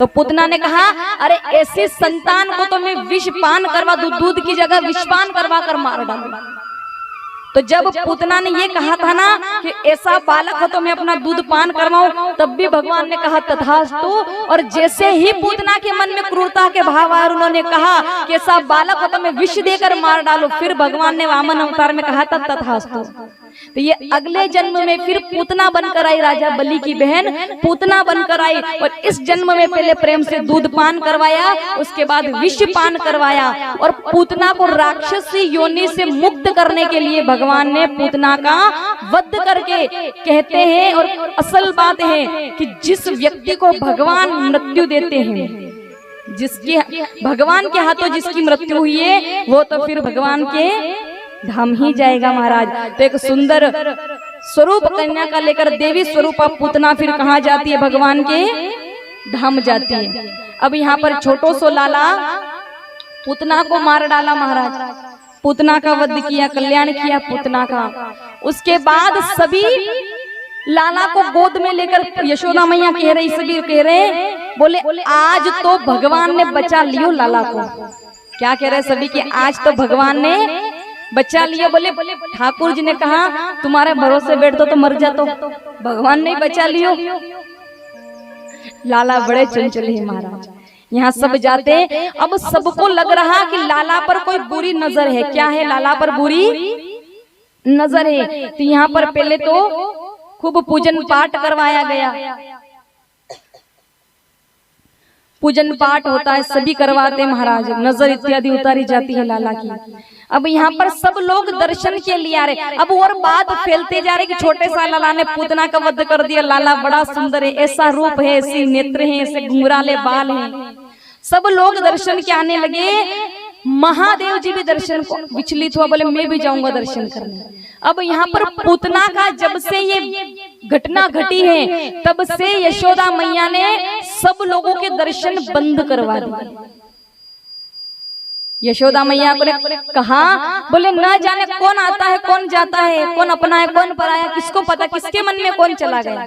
तो पूतना ने कहा अरे ऐसी संतान को तो मैं विष पान करवा दूं, दूध की जगह विष पान करवा कर मार डालूं। तो जब पूतना ने ये कहा था ना कि ऐसा बालक हो तो मैं अपना दूध पान करवाऊं, तब भी भगवान ने कहा तथास्तु। और जैसे ही पूतना के मन में क्रूरता के भाव आए, उन्होंने कहा कि ऐसा बालक हो तो मैं विष देकर मार डालूं, फिर भगवान ने वामन अवतार में कहा था तथास्तु। तो ये अगले जन्म में फिर पूतना बनकर आई, राजा बलि की बहन पूतना बनकर आई, और इस जन्म में पहले प्रेम से दूध पान करवाया, उसके बाद विष पान करवाया, और पूतना को राक्षसी योनि से मुक्त करने के लिए भगवान ने पूतना का वध करके कहते हैं। और असल बात है कि जिस व्यक्ति को भगवान मृत्यु देते हैं, जिसके भगवान के हाथों जिसकी मृत्यु हुई है, वो तो फिर भगवान के धाम ही जाएगा महाराज। तो एक सुंदर स्वरूप कन्या का लेकर देवी स्वरूप पूतना फिर कहाँ जाती है? भगवान के धाम जाती है। अब यहाँ पर छोटो सो लाला पूतना को मार डाला महाराज, पूतना का वध किया, कल्याण किया पूतना का। उसके बाद सभी लाला को गोद में लेकर यशोदा मैया कह रही, सभी कह रहे, बोले आज तो भगवान ने बचा लियो लाला को। क्या कह रहे सभी कि आज तो भगवान ने बचा लिया। बोले ठाकुर जी ने कहा तुम्हारे भरोसे बैठो तो मर जातो, भगवान ने बचा लियो। लाला बड़े चंचल है महाराज। यहाँ सब जाते, अब सबको लग रहा कि लाला पर कोई बुरी नजर है। क्या है? लाला पर बुरी नजर है। तो यहाँ पर पहले तो खूब पूजन पाठ करवाया गया, पूजन पाठ होता है, सभी करवाते महाराज, नजर इत्यादि उतारी जाती है लाला की। अब यहाँ पर सब लोग दर्शन के लिए आ रहे। अब और बात फैलते जा रहे कि छोटे सा लाला ने पूतना का वध कर दिया, लाला बड़ा सुंदर है, ऐसा रूप है, ऐसे नेत्र हैं, ऐसे घुंघराले बाल हैं। सब लोग दर्शन के आने लगे। महादेव जी भी दर्शन को विचलित हुआ, बोले मैं भी जाऊंगा दर्शन करने। अब यहाँ पर पूतना का जब से ये घटना घटी है, तब से यशोदा मैया ने सब लोगों के दर्शन बंद करवा दिए। यशोदा मैया को कहा, बोले न जाने कौन आता है कौन जाता है, कौन अपना है कौन पराया, किसको पता किसके मन में कौन चला गया,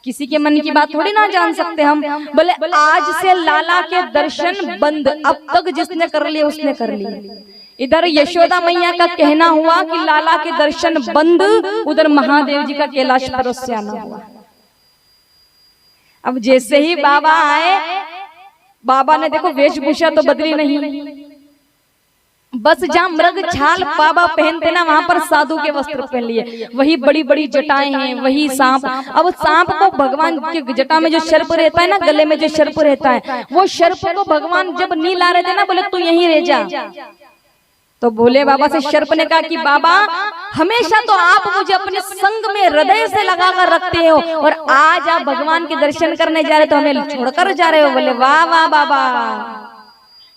किसी के मन की बात थोड़ी ना जान सकते हम। बोले आज से लाला के दर्शन बंद, अब तक जिसने कर लिए उसने कर लिए। इधर यशोदा मैया का कहना हुआ कि लाला के दर्शन बंद, उधर महादेव जी का कैलाश पर्वत से आना हुआ। अब जैसे ही बाबा आए, बाबा ने देखो वेशभूषा तो बदली नहीं, बस जहाँ मृग छाल बाबा पहनते ना, वहां पर साधु के वस्त्र पहन लिए, वही बड़ी बड़ी जटाएं हैं, वही सांप। अब सांप को भगवान के जटा में जो सर्प रहता है ना, गले में जो सर्प रहता है, वो सर्प को भगवान जब नहीं ला रहे थे ना, बोले तू यहीं रह जा। तो भोले बाबा से सर्प ने कहा कि बाबा हमेशा तो आप मुझे अपने संग में हृदय से लगा कर रखते हो, और आज आप भगवान के दर्शन करने जा रहे तो हमें छोड़कर जा रहे हो। बोले वाह वाह बाबा।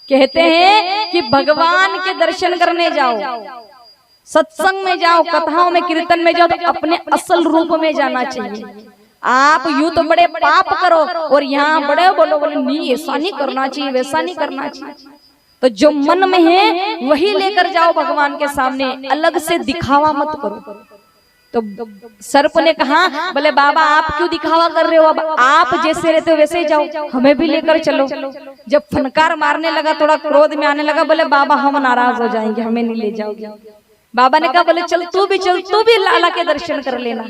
कहते हैं कि भगवान के दर्शन करने जाओ, सत्संग में जाओ, कथाओं में कीर्तन में जाओ, तो अपने असल रूप में जाना चाहिए। आप यूं तो बड़े पाप करो और यहाँ बड़े बोलो, बोले नहीं ऐसा नहीं करना चाहिए, वैसा नहीं करना चाहिए। तो जो मन में है वही लेकर जाओ भगवान के सामने, अलग से दिखावा मत करो। तो सर्प ने कहा, बोले बाबा आप क्यों दिखावा कर रहे हो, अब आप जैसे रहते हो वैसे ही जाओ, हमें भी लेकर चलो। जब फनकार मारने लगा, थोड़ा क्रोध में आने लगा, बोले बाबा हम नाराज हो जाएंगे, हमें नहीं ले जाओगे। बाबा ने कहा, बोले चल तू भी चल, तू भी लाला के दर्शन कर लेना।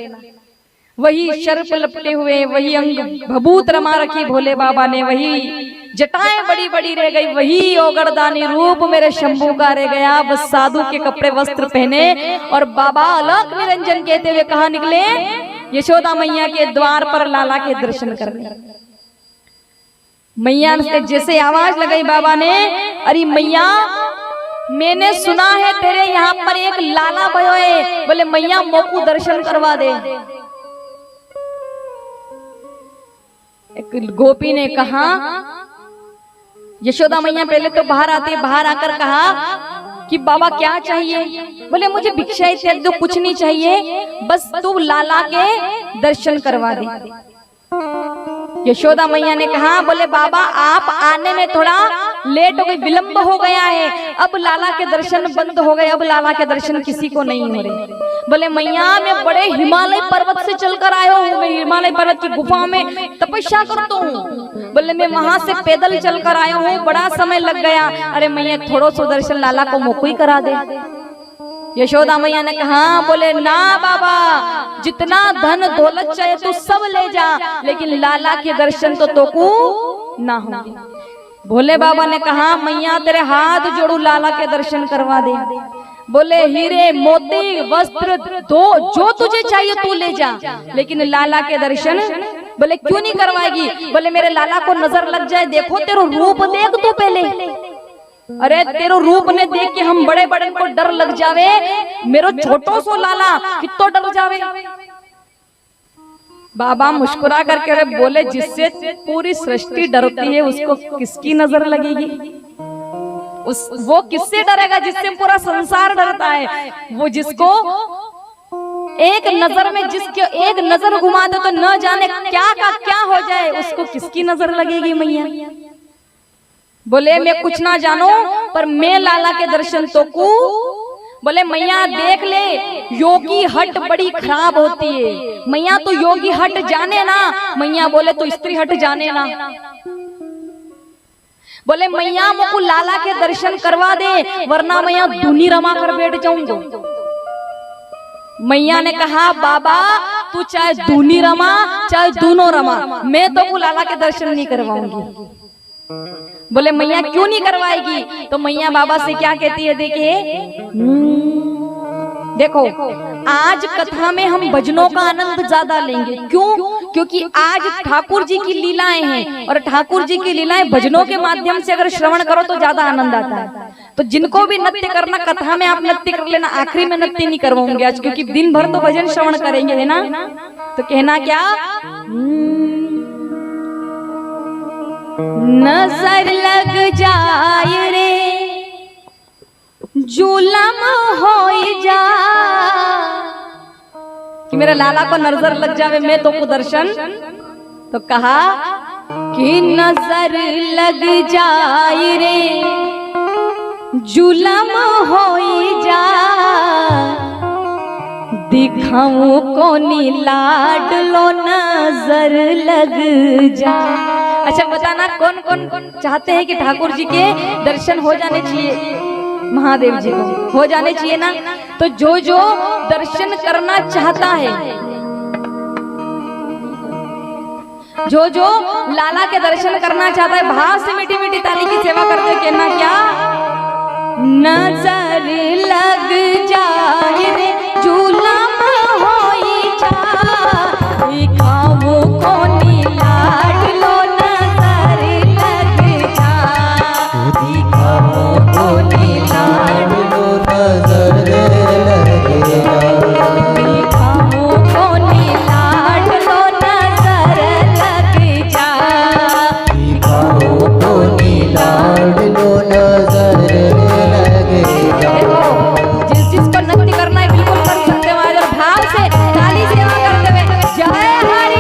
वही सर्प लपटे हुए, वही अंग भभूत रमा रखी भोले बाबा ने, वही जटाएं बड़ी बड़ी रह गई, वही ओगरदानी रूप मेरे शंभू का रह गया। बस साधु के कपड़े वस्त्र पहने और बाबा अलग निरंजन कहते हुए कहाँ निकले? यशोदा मैया के द्वार पर लाला के दर्शन करने। मैया ने जैसे आवाज लगाई बाबा ने, अरे मैया मैंने सुना है तेरे यहाँ पर एक लाला भयो है, बोले मैया मोकू दर्शन करवा दे। एक गोपी ने कहा, यशोदा मैया पहले तो बाहर आती, बाहर आकर कहा कि बाबा क्या चाहिए? बोले मुझे भिक्षा इत्यादि तो कुछ नहीं चाहिए, बस तू लाला के दर्शन करवा दे। यशोदा मैया ने कहा, बोले बाबा आप आने में थोड़ा लेट हो गई, विलंब हो गया है, अब लाला के दर्शन बंद हो गए, अब लाला के दर्शन किसी को नहीं हो रहे। बोले मैया मैं बड़े हिमालय पर्वत से चलकर आया हूँ, मैं हिमालय पर्वत की गुफा में तपस्या करता हूँ। बोले मैं वहां से पैदल चलकर आया हूँ, बड़ा समय लग गया। अरे मैया थोड़ा सा दर्शन लाला को मोको ही करा दे। यशोदा मैया ने कहा, बोले ना बाबा, जितना धन दौलत चाहे तू सब ले जा, लेकिन लाला के दर्शन तो तोकू ना होंगे। भोले बाबा ने कहा, मैया तेरे हाथ जोड़ू, लाला के दर्शन करवा दे। बोले हीरे मोती वस्त्र दो जो तुझे चाहिए तू ले जा, लेकिन लाला के दर्शन। बोले क्यों नहीं करवाएगी? बोले मेरे लाला को नजर लग जाए, देखो तेरा रूप देख तू पहले। अरे तेरो रूप ने देख के हम बड़े बड़े को डर लग जावे, मेरो छोटो सो लाला कितो डर जावे। बाबा मुस्कुरा करके बोले, जिससे पूरी सृष्टि डरती है उसको किसकी नजर लगेगी? वो किससे डरेगा? जिससे पूरा संसार डरता है। वो जिसको एक नजर में, जिसके एक नजर घुमा दे तो न जाने क्या का क्या हो जाए, उसको किसकी नजर लगेगी मैया? बोले मैं कुछ ना जानो, पर मैं लाला के दर्शन तो को। बोले मैया देख ले, योगी हट बड़ी खराब होती है। मैया तो योगी हट जाने ना। मैया बोले तो स्त्री हट जाने ना। बोले मैया मुझको लाला के दर्शन करवा दे, वरना मैया दूनी रमा कर बैठ जाऊंगा। मैया ने कहा, बाबा तू चाहे दूनी रमा चाहे दोनों रमा, मैं तो लाला के दर्शन नहीं करवाऊंगी। बोले मैया क्यों नहीं करवाएगी? तो मैया बाबा से क्या कहती है, देखो आज कथा में हम भजनों का आनंद ज्यादा लेंगे। क्यों? क्योंकि आज ठाकुर जी की लीलाएं हैं, और ठाकुर जी की लीलाएं भजनों के माध्यम से अगर श्रवण करो तो ज्यादा आनंद आता है। तो जिनको भी नृत्य करना, कथा में आप नृत्य कर लेना, आखिरी में नृत्य नहीं करवाऊंगे आज, क्योंकि दिन भर तो भजन श्रवण करेंगे, है ना? तो कहना क्या, नजर लग जाए रे जुलम हो जा, कि मेरे लाला को नजर लग जावे मैं तो को दर्शन। तो कहा कि नजर लग जाए रे जुलम हो जा, दिखाऊं कोनी लाडलो नजर लग जा। अच्छा बताना कौन कौन चाहते हैं कि ठाकुर जी के दर्शन हो जाने चाहिए? महादेव जी को हो जाने चाहिए ना। तो जो जो दर्शन करना चाहता है, जो जो लाला के दर्शन करना चाहता है, भाव से मीठी मीठी ताली की सेवा करते हुए कहना क्या, नजर लग जाए रे जुलम होई जा, दिखाऊं कोनी लाडलो नजर लग जा, दिखाऊं कोनी लाडलो नजर लग जा, दिखाऊं कोनी लाडलो नजर लग जा, दिखाऊं कोनी लाडलो नजर लग जा। जिस जिसको नृत्य करना है बिल्कुल कर सकते हैं, और भाव से ताली सेवा करते हुए जय हरि।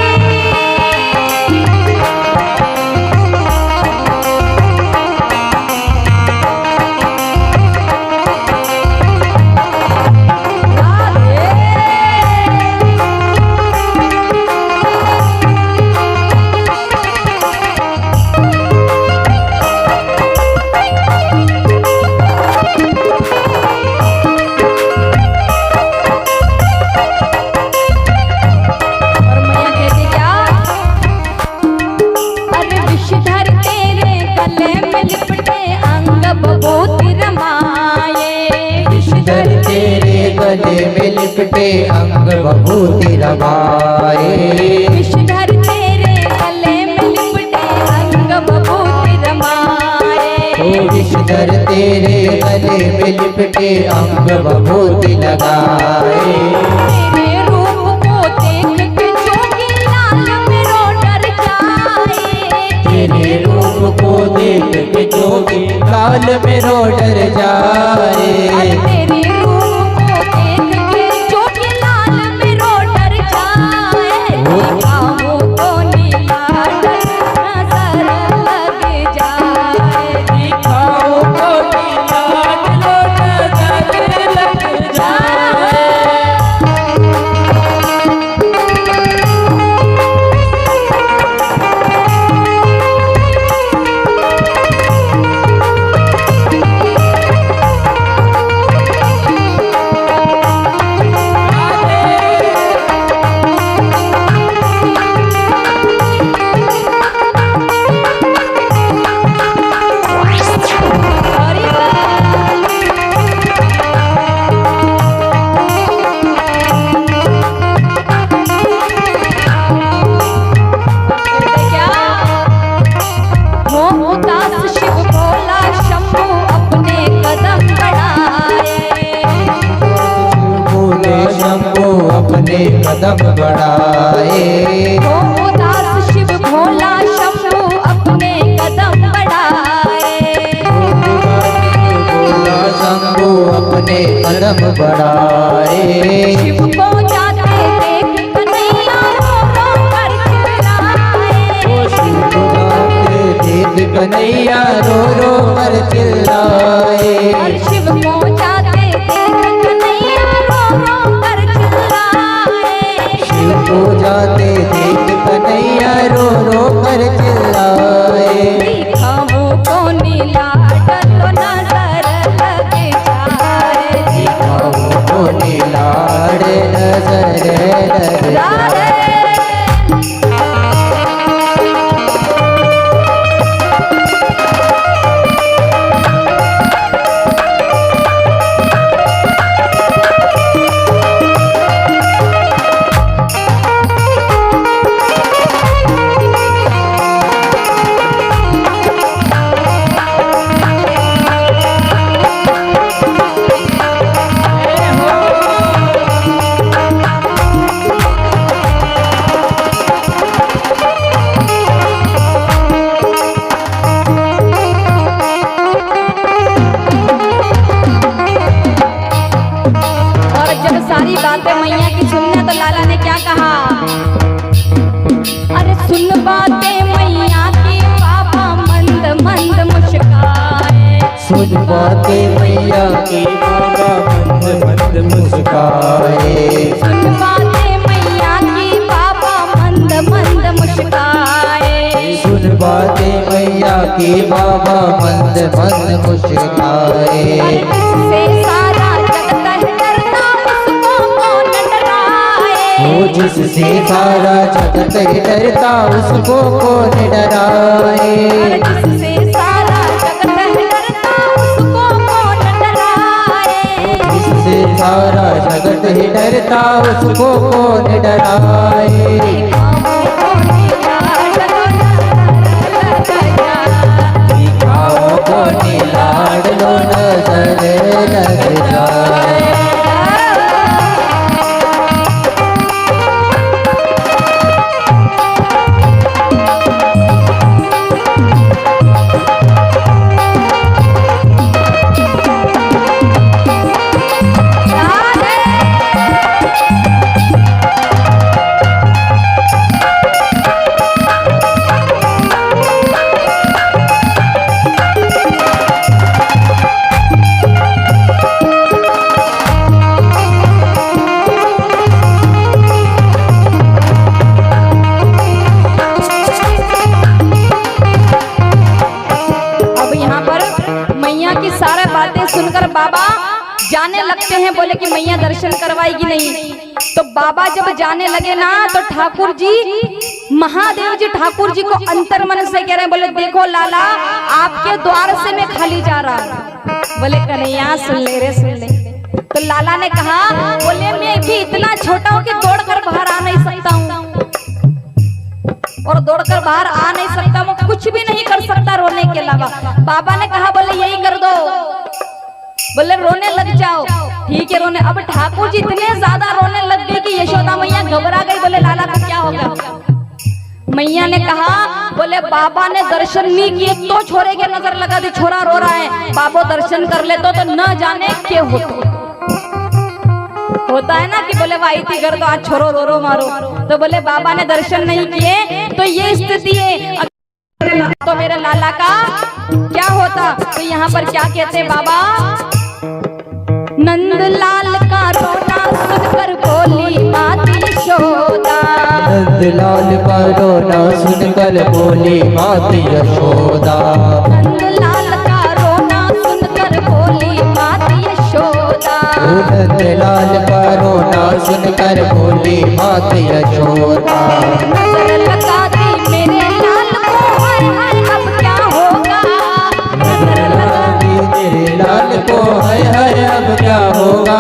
गले में लिपटे अंग बभूति रमाए, विषधर तेरे गले में लिपटे अंग बभूति रमाए, ओ विषधर तेरे गले में लिपटे अंग बभूति लगाए। तेरे रूप को देख के जोगी लाल मेरो डर जाए, तेरे रूप को देख के जोगी लाल मेरो डर जाए, तेरे दिखाऊं कोनी लाडलो नजर लग जाए, उदास शिव भोला शंभु अपने कदम बढ़ाए। बोले शंभु अपने कदम बढ़ाए। हो उदास शिव भोला शंभु अपने कदम बढ़ाए। बोला शंभु अपने कदम बढ़ाए। शिव को जाते देख कन्हैया रो रो कर चिल्लाए। शिव को जाते देख कन्हैया रो रो कर चिल्लाए। और शिव को जाते देख कन्हैया रो रो कर चिल्लाए। शिव को जाते देख कन्हैया रो रो कर चिल्लाए। दिखाओ को नीला डलो नजर लगे जाए। दिखाओ को नीलाड़ नजर लग जाए। और जब सारी बातें मैया की सुनने तो लाला ने क्या कहा? अरे सुन बातें मैया की बाबा मंद मंद मुस्काए। सुन बातें मैया की बाबा मंद मंद मुस्काए। सुन बातें मैया की बाबा मंद मंद मुस्काए। सुन बातें मैया की बाबा मंद मंद मुस्काए। से सारा जगत है डरता उसको कौन डराए। वो जिससे सारा जगत डरता उसको कौन डराए। जिससे सारा जगत है डरता उसको कौन डराए। जिससे सारा जगत डरता उसको कौन डराए। दिखाओ को नीलाड़ लो नजर लग जाए। सुनकर बाबा जाने लगते हैं, बोले कि मैया दर्शन करवाएगी नहीं। तो बाबा जब जाने लगे ना तो ठाकुर जी, महादेव जी ठाकुर जी को अंतर मन से कह रहे हैं, बोले देखो लाला आपके द्वार से मैं खाली जा रहा हूँ। बोले कन्हैया सुन ले रे सुन ले। तो लाला ने कहा, बोले मैं भी इतना छोटा हूँ कि दौड़ कर बाहर आ नहीं सकता हूँ, और दौड़कर बाहर आ नहीं सकता, मैं कुछ भी नहीं कर सकता रोने के अलावा। बाबा ने कहा बोले यही कर दो, बोले रोने लग जाओ। ठीक है रोने। अब ठाकुर जी इतने ज्यादा रोने लग गए कि यशोदा मैया घबरा गई। बोले लाला को क्या होगा? मैया ने कहा, बोले बाबा ने दर्शन नहीं किए तो छोरे के नजर लगा दी, छोरा रो रहा है, बाबा दर्शन कर ले तो न जाने क्या होता है ना कि बोले भाई थी घर तो आज छोरो रो रो मारो। तो बोले बाबा ने दर्शन नहीं किए तो ये स्थिति है, तो मेरे लाला का क्या होता? तो यहाँ पर क्या कहते हैं बाबा, नंदलाल का रोना सुनकर बोली माती यशोदा। नंदलाल का रोना सुनकर बोली माती यशोदा। नंदलाल का रोना सुनकर बोली माती यशोदा। नंदलाल का रोना सुनकर बोली माती यशोदा। नजर लगा दी मेरे लाल को, हाय हाय अब क्या होगा? नजर लगा दी मेरे लाल को, हाय हाय अब क्या होगा?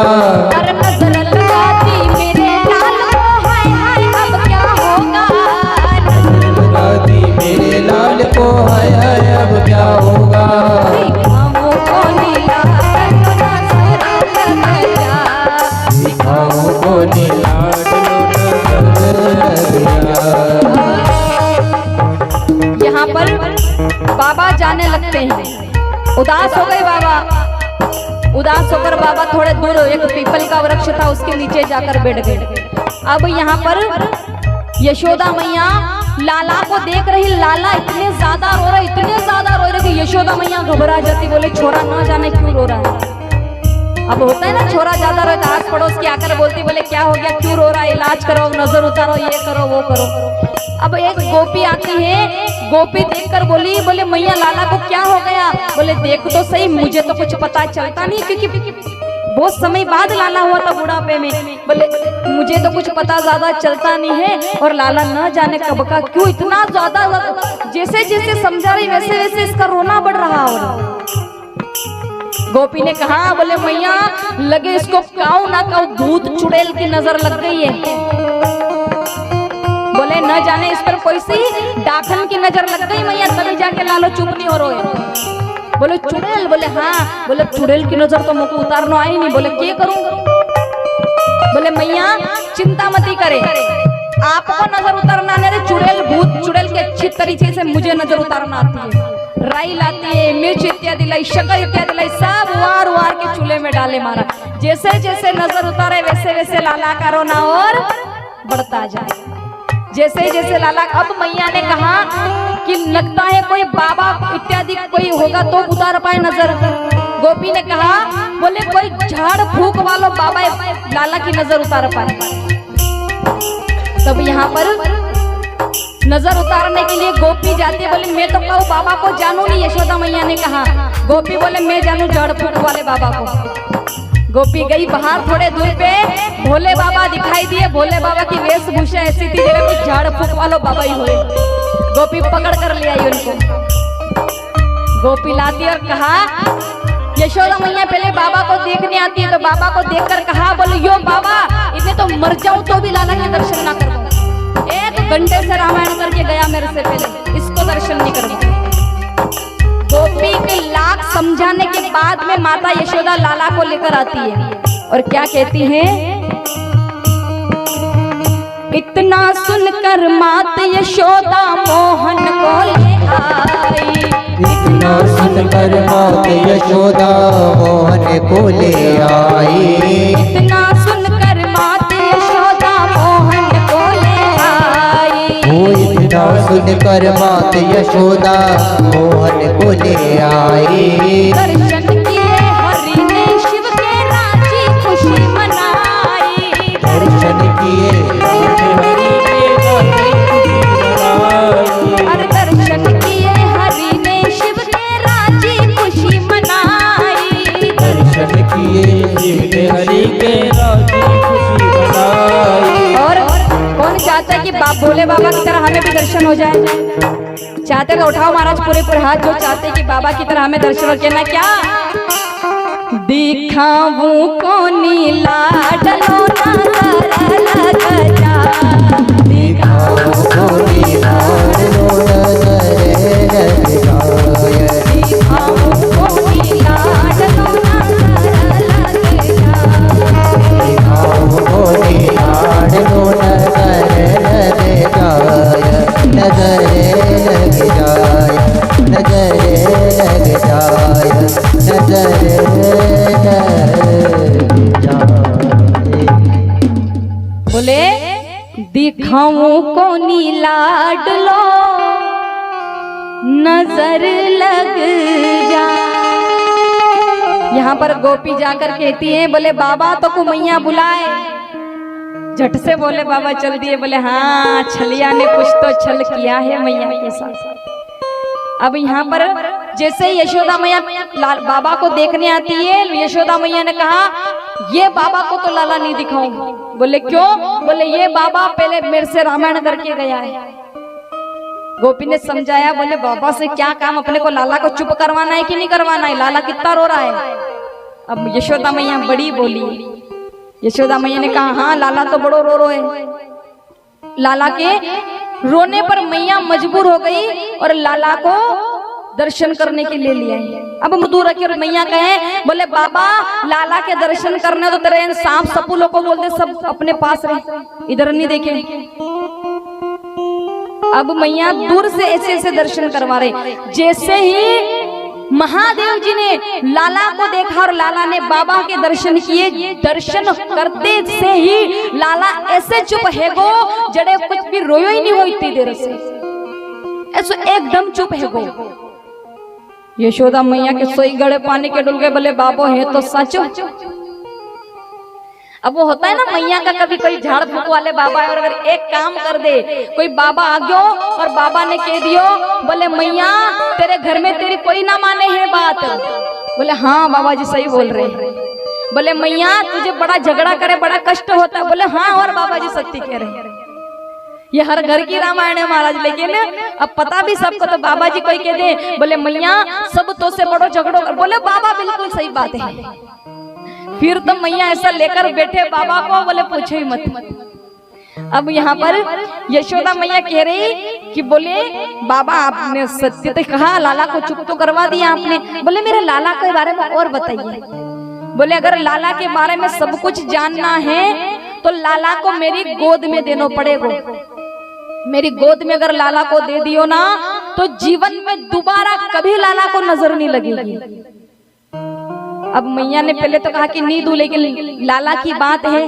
अरे नजर लगा दी मेरे लाल को, हाय हाय अब क्या होगा? नजर लगा दी मेरे लाल को, हाय हाय अब बाबा जाने लगते हैं। उदास हो गए बाबा। उदास होकर बाबा थोड़े दूर एक पीपल का वृक्ष था उसके नीचे जाकर बैठ गए। अब यहाँ पर यशोदा मैया लाला को देख रही। लाला इतने ज्यादा रो रहे, इतने ज्यादा रो रहे कि यशोदा मैया घबरा जाती, बोले छोरा न जाने क्यों रो रहा है। अब होता है ना, छोरा ज्यादा रो तो आस पड़ोस की आकर बोलती, बोले क्या हो गया, क्यों रो रहा है, इलाज करो, नजर उतारो, ये करो वो करो। अब एक गोपी आती है, गोपी देखकर बोली, बोले मैया लाला को क्या हो गया। बोले देख तो सही, मुझे तो कुछ पता चलता नहीं, क्योंकि बहुत समय बाद लाला हुआ था बुढ़ापे में। बोले मुझे तो कुछ पता ज्यादा चलता नहीं है, और लाला न जाने कब का क्यों इतना ज्यादा, जैसे जैसे समझा रही वैसे वैसे इसका रोना बढ़ रहा हो। गोपी ने कहा, बोले मैया लगे इसको काऊ ना काऊ भूत चुड़ैल की नजर लग गई है। बोले न जाने इस पर कोई सी डाकन की नजर लग गई मैया, तभी जाके लालो चुप नहीं हो रोए। बोले चुड़ैल, बोले हाँ। बोले चुड़ैल की नजर तो मुझको उतारना आई नहीं। बोले क्या करूं। बोले मैया चिंता मती करे, आपको नजर उतारना नहीं, चुड़ैल भूत चुड़ैल के अच्छी तरीके से मुझे नजर उतारना आती है। राई लाती है, मिर्च इत्यादि लाई, शक्कर इत्यादि लाई, सब वार वार के चूल्हे में डाले मारा। जैसे जैसे नजर उतारे वैसे वैसे लाला का रोना और बढ़ता जाए। जैसे जैसे लाला, अब मैया ने कहा कि लगता है कोई बाबा इत्यादि कोई होगा तो उतार पाए नजर। गोपी ने कहा, बोले कोई झाड़ फूक वालो बाबा लाला की नजर उतार पाए। तब यहाँ पर नजर उतारने के लिए गोपी जाती है। बोले मैं तो कहूँ बाबा को जानू नहीं। यशोदा मैया ने कहा, गोपी बोले मैं जानू झाड़ फूक वाले बाबा को। गोपी गई बाहर, थोड़े दूर पे भोले बाबा दिखाई दिए। भोले बाबा की वेशभूषा ऐसी थी जैसे कुछ झाड़ फूक वालो बाबा ही हुए। गोपी पकड़ कर ले आई उनको। गोपी लाती और कहा, यशोदा मैया पहले बाबा को देखने आती है, तो बाबा को देखकर कहा, बोले यो बाबा इतने तो मर जाऊं तो भी लाला के दर्शन ना करूं। 1 घंटे से रामायण करके गया मेरे से पहले, इसको दर्शन नहीं करूंगा। गोपी के लाख समझाने के बाद में माता यशोदा लाला को लेकर आती है और क्या कहती है, इतना सुनकर माता यशोदा मोहन को ले आई। इतना सुनकर माता यशोदा मोहन को ले आई। इतना सुनकर माता यशोदा मोहन को ले आई। वो इतना सुनकर माता यशोदा मोहन को ले आई। दर्शन किए हरि ने शिव के राजी खुशी मनाई। दर्शन किए अरे दर्शन किए हरि ने शिव के राजी खुशी मनाई। दर्शन किए हरि के राजी खुशी मनाई। और कौन चाहता है कि भोले बाबा की तरह हमें भी दर्शन हो जाए? चाहते तो उठाओ महाराज पूरे पूरे हाथ, जो चाहते कि बाबा की तरह हमें दर्शन हो। कहना क्या, दिखाऊं को नीला डलो नजर लग जा। दिखाऊं को नीला डलो नजर लग जा। दिखाऊं को नीला डलो नजर लग जा। दिखाऊं को नीला डलो नजर लग जाए। नजर लग जाए, नजर लग जाए, नजर लग जाए। बोले दिखाऊं को नीला डलो नजर लग जा। यहाँ पर गोपी जाकर कहती है, बोले बाबा तो को मैया बुलाए। झट से बोले बाबा चल दिए। बोले हाँ, छलिया ने कुछ तो छल किया है मैया के साथ। अब यहाँ पर जैसे यशोदा मैया बाबा को देखने आती है, यशोदा मैया ने कहा, ये बाबा को तो लाला नहीं दिखाऊंगा। बोले क्यों? बोले ये बाबा पहले मेरे से रामायण करके गया है। गोपी ने समझाया, बोले बाबा से क्या काम, अपने को लाला को चुप करवाना है कि नहीं करवाना है? लाला कितना रो रहा है। अब यशोदा मैया बड़ी बोली। यशोदा मैया ने कहा, हाँ लाला तो बड़ो रो है। लाला के रोने पर मैया मजबूर हो गई और लाला को दर्शन करने के लिए लिया। अब मधुर रखी और मैया कहे, बोले बाबा लाला के दर्शन करने तो तेरे सांप सपूलों को बोलते सब अपने पास रहे, इधर नहीं देखे। अब मैया दूर से ऐसे ऐसे दर्शन करवा रहे। जैसे ही महादेव जी ने लाला को देखा और लाला ने बाबा के दर्शन किए, दर्शन करते से ही लाला ऐसे चुप है गो जड़े कुछ भी रोयो ही नहीं हो इतनी देर से, ऐसे एकदम चुप है गो। यशोदा मैया के सोई गड़े पानी के डुल गए, बोले बाबो है तो सच। अब वो होता है ना मैया का, कभी कोई झाड़ फूक वाले बाबा है और अगर एक काम कर दे, कोई बाबा आ गयो और बाबा ने कह दियो बोले मैया तेरे घर में तेरी कोई ना माने है बात, बोले हाँ बाबा जी सही बोल रहे हैं। बोले मैया तुझे बड़ा झगड़ा करे बड़ा कष्ट होता है, बोले हाँ और बाबा जी सत्य कह रहे हैं। ये हर घर की रामायण है महाराज, लेकिन अब पता भी सबको तो बाबा जी कोई कह दे बोले मैया सब तो से बड़ो झगड़ो कर, बोले बाबा बिल्कुल सही बात है। फिर तो मैया ऐसा लेकर बैठे बाबा को, बोले पूछो ही मत। अब यहाँ पर यशोदा मैया कह रही कि बोले बाबा आपने सत्य तो कहा, लाला को चुप तो करवा दिया आपने, बोले मेरे लाला के बारे में और बताइए। बोले अगर लाला के बारे में सब कुछ जानना है तो लाला को मेरी गोद में देना पड़ेगा। मेरी गोद में अगर लाला को दे दियो ना तो जीवन में दोबारा कभी लाला को नजर नहीं लगेगी। अब मैया ने पहले तो कहा कि नहीं दूं, लेकिन लाला की बात है,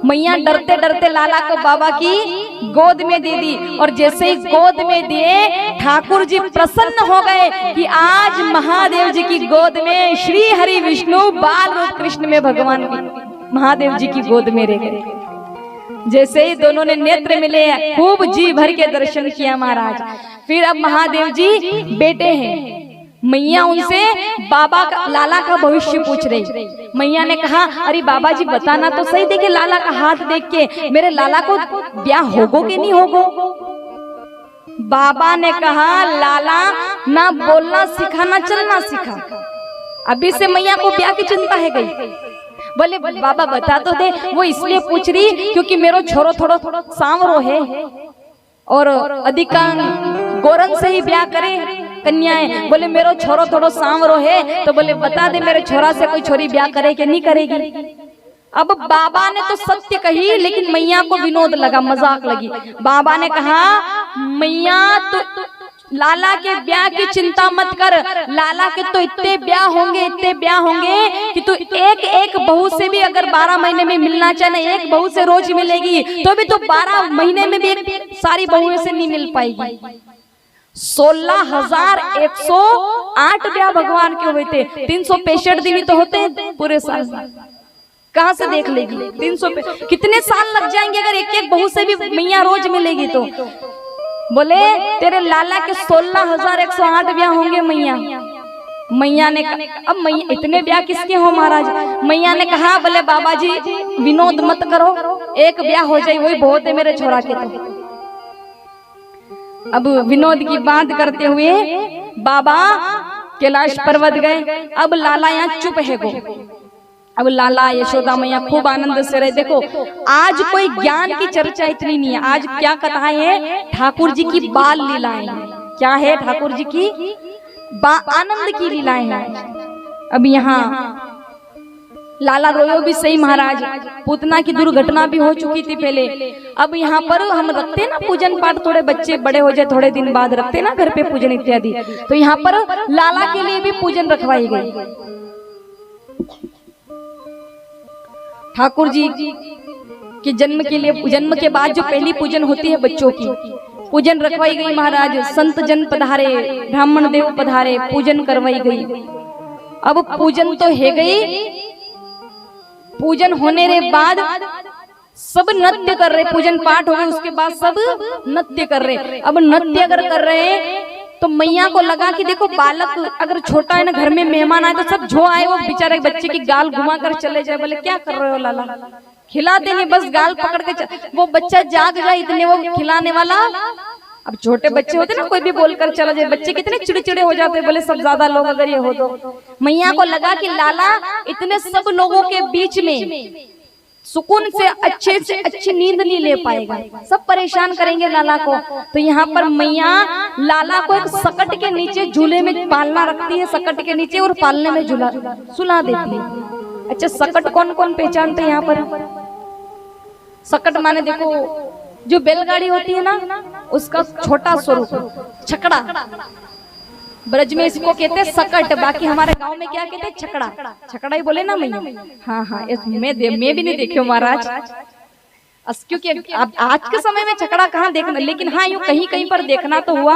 मैया डरते डरते लाला को बाबा की गोद में दे दी। और जैसे ही गोद में दिए ठाकुर जी प्रसन्न हो गए कि आज महादेव जी की गोद में श्री हरि विष्णु बाल रूप कृष्ण में भगवान महादेव जी की गोद में रह गए। जैसे ही दोनों ने नेत्र मिले खूब जी भर के दर्शन किया महाराज। फिर अब महादेव जी बेटे हैं, मैया उनसे बाबा का लाला का भविष्य पूछ रही। मैया ने कहा अरे बाबा जी बताना तो सही, देखिए लाला का हाथ देख के मेरे लाला को ब्याह होगो कि नहीं होगो। बाबा ने कहा लाला ना बोलना सीखा ना चलना सीखा, अभी से मैया को ब्याह की चिंता है गई। बोले बाबा बता तो दे। वो इसलिए पूछ रही क्योंकि मेरो छोरो थोड़ो सांवरो है और अधिकांश गोरन से ही ब्याह करे कन्याएं। बोले मेरो छोरो थोड़ो सांवरो है तो बोले बता दे मेरे छोरा से कोई छोरी ब्याह करे कि नहीं करेगी। अब बाबा ने तो सत्य कही लेकिन मैया को विनोद लगा, मजाक लगी। बाबा ने कहा मैया तो लाला के ब्याह की चिंता मत कर, लाला के तो इतने ब्याह होंगे कि तू एक एक बहू से भी अगर 12 महीने में मिलना चाहे, एक बहू से रोज मिलेगी तो भी तो 12 महीने में भी सारी बहुओं से नहीं मिल पाएगी। 16,108 ब्याह भगवान के हुए थे, 365 दिन तो होते हैं पूरे साल, कहाँ से देख लेगी 300 कितने साल लग जाएंगे अगर एक एक बहू से भी मैया रोज मिलेगी तो। बोले तेरे लाला के 16,108 ब्याह होंगे मैया। मैया ने अब मैया इतने ब्याह किसके हो महाराज। मैया ने कहा बोले बाबा जी विनोद मत करो, एक ब्याह हो जाए वही बहुत है मेरे छोरा के। तो अब विनोद की बात करते हुए बाबा कैलाश पर्वत गए। अब लाला यहाँ चुप है गो। अब लाला यशोदा मैया खूब आनंद से रहे। देखो आज कोई ज्ञान की चर्चा इतनी नहीं है, आज क्या कथाएं है, ठाकुर जी की बाल लीलाएं हैं। क्या है ठाकुर जी की आनंद की लीलाएं हैं। अब यहाँ लाला रोयो भी सही महाराज, पूतना की दुर्घटना भी हो चुकी थी पहले। अब यहाँ पर हम रखते ना पूजन पाठ, थोड़े बच्चे बड़े हो जाए थोड़े दिन बाद रखते ना घर पे पूजन इत्यादि, तो यहाँ पर लाला के लिए भी पूजन रखवाई गई। ठाकुर जी के जन्म के लिए, जन्म के बाद जो पहली पूजन होती है बच्चों की, पूजन रखवाई गई महाराज। संत जन पधारे, ब्राह्मण देव पधारे, पूजन करवाई गई। अब पूजन तो है गई, पूजन होने के बाद सब नृत्य कर रहे, पूजन पाठ हो गए उसके बाद सब नृत्य कर रहे। अब नृत्य अगर कर रहे तो मैया को लगा कि देखो बालक अगर छोटा है ना, घर में मेहमान आए तो सब जो आए वो बेचारे बच्चे की गाल घुमा कर चले जाए। बोले क्या कर रहे हो लाला, खिला देने बस गाल पकड़ के वो बच्चा जाग जाए इतने वो खिलाने वाला। अब छोटे बच्चे होते ना कोई भी बोलकर चला जाए, बच्चे कितने चिड़चिड़े हो जाते। बोले सब ज्यादा लोग अगर ये हो तो मैया को लगा कि लाला इतने सब लोगों के बीच में सुकून से अच्छी नींद नहीं ले पाएगा, सब परेशान करेंगे लाला को। तो यहाँ पर मैया लाला को एक सकट के नीचे झूले में पालना रखती है, सकट के नीचे, और पालने में झूला सुला देती है। अच्छा सकट कौन कौन पहचानते हैं यहाँ पर? सकट माने देखो जो बैलगाड़ी होती है ना, उसका छोटा स्वरूप छकड़ा। ब्रज में इसको कहते हैं सकट, बाकी हमारे गांव में क्या कहते हैं छकड़ा। छकड़ा ही बोले ना मैया। हाँ हाँ, मैं भी नहीं देखी महाराज, क्योंकि अब आज के समय में छकड़ा कहाँ देखना, लेकिन हाँ यूँ कहीं कहीं पर देखना तो हुआ,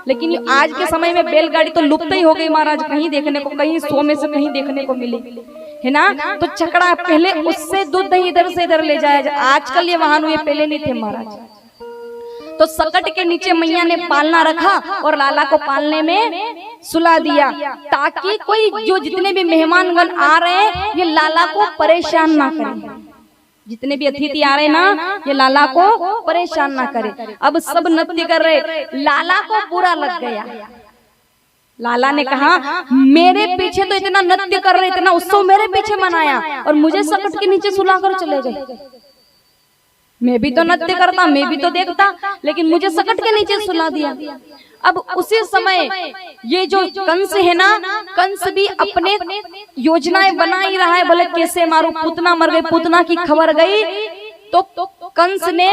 लेकिन आज के समय में बैलगाड़ी तो लुप्त ही हो गई महाराज, कहीं देखने को, कहीं 100 में से कहीं देखने को मिली है ना। तो छकड़ा पहले उससे दूध इधर से इधर ले जाया, आजकल ये वाहन हुए, पहले नहीं थे महाराज। तो सकट के नीचे मैया ने पालना रखा और लाला को पालने में सुला दिया, ताकि कोई जो जितने भी मेहमानगण आ रहे हैं ये लाला को परेशान ना करें, जितने भी अतिथि आ रहे ना ये लाला को परेशान ना करे। अब सब नृत्य कर रहे, लाला को बुरा लग गया। लाला ने कहा मेरे पीछे तो इतना नृत्य कर रहे, इतना उत्सव मेरे पीछे मनाया, और मुझे सकट के नीचे सुलाकर चले गए। मैं भी तो नृत्य करता, मैं भी तो देखता, लेकिन मुझे सकट के नीचे सुला दिया। अब उसी समय ये जो कंस है ना, कंस भी अपने योजनाएं बना ही रहा है, बोले कैसे मारूं, पूतना मर गई, पूतना की खबर गई तो कंस ने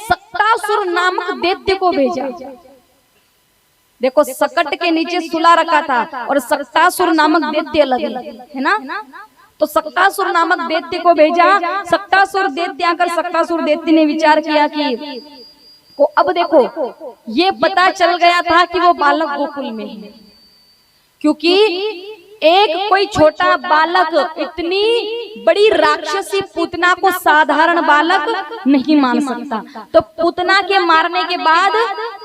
सक्तासुर नामक दैत्य को भेजा। देखो सकट के नीचे सुला रखा था और सक्तासुर नामक दैत्य लगे है ना, तो सक्तासुर नामक दैत्य को भेजा। सक्तासुर दैत्य आकर सक्तासुर दैत्य ने विचार किया कि को अब देखो ये पता चल गया था कि वो बालक गोकुल में है, क्योंकि एक कोई छोटा बालक इतनी बड़ी राक्षसी पूतना को साधारण बालक नहीं मान सकता। तो पूतना के मारने के बाद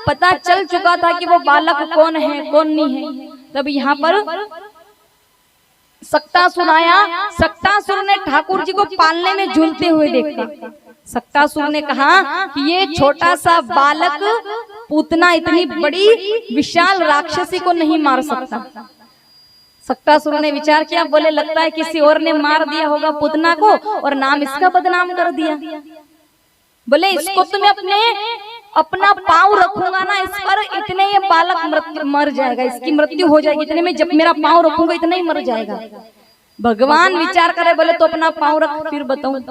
पता चल चुका था कि वो बालक कौन है कौन नहीं है। तब यहाँ पर सक्तासुर आया। सक्तासुर ने ठाकुर जी को पालने में झूलते हुए देखा। सक्तासुर ने कहा कि ये छोटा सा बालक पूतना इतनी बड़ी विशाल राक्षसी को नहीं मार सकता। सक्तासुर ने विचार किया, बोले लगता है किसी और ने मार दिया होगा पूतना को और नाम इसका बदनाम कर दिया। बोले इसको तो मैं अपना पाँव रखूंगा ना इस पर, इतने ये बालक मर जाएगा, इसकी मृत्यु हो जाएगी, इतने में जब मेरा पाँव रखूंगा इतना ही मर जाएगा। भगवान विचार करे, बोले तो अपना पाँव रख फिर बताऊं।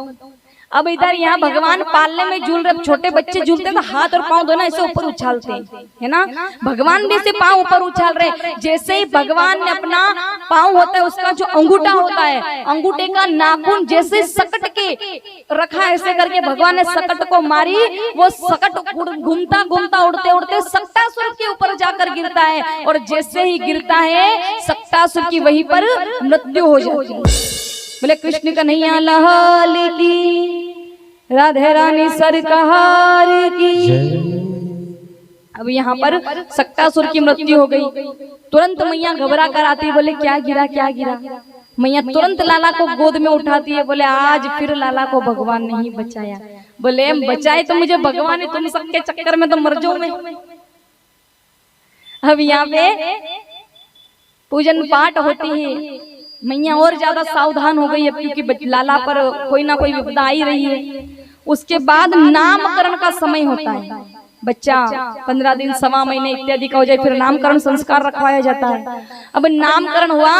अब इधर यहाँ भगवान पालने में झूल रहे, छोटे बच्चे झूलते तो हाथ और पाँव दोनों ऐसे ऊपर उछालते हैं है ना, भगवान भी ऐसे पाँव ऊपर उछाल रहे। जैसे ही भगवान ने अपना पाँव होता है उसका जो अंगूठा होता है, अंगूठे का नाखून जैसे सकट के रखा ऐसे करके भगवान ने सकट को मारी, वो सकट घूमता घूमता उड़ते उड़ते सक्तासुर के ऊपर जाकर गिरता है, और जैसे ही गिरता है सक्तासुर की वहीं पर मृत्यु हो जाती है। बोले कृष्ण कन्हैया लाल की, राधे रानी सरकार की। अब यहाँ पर सक्तासुर की मृत्यु हो गई। तुरंत मैया घबरा कर आती, बोले क्या गिरा क्या गिरा। मैया तुरंत लाला को गोद में उठाती है, बोले आज फिर लाला को भगवान नहीं बचाया। बोले बचाए तो मुझे भगवान, तुम सबके चक्कर में तो मर जाऊं मैं। अब यहाँ पे पूजन पाठ होती है, मैया और ज्यादा सावधान हो गई है, क्योंकि लाला पर कोई ना कोई विपदा आई रही है। उसके बाद नामकरण का समय होता है, बच्चा 15 दिन 1.25 महीने इत्यादि का हो जाए, फिर नामकरण संस्कार रखवाया जाता है। अब नामकरण हुआ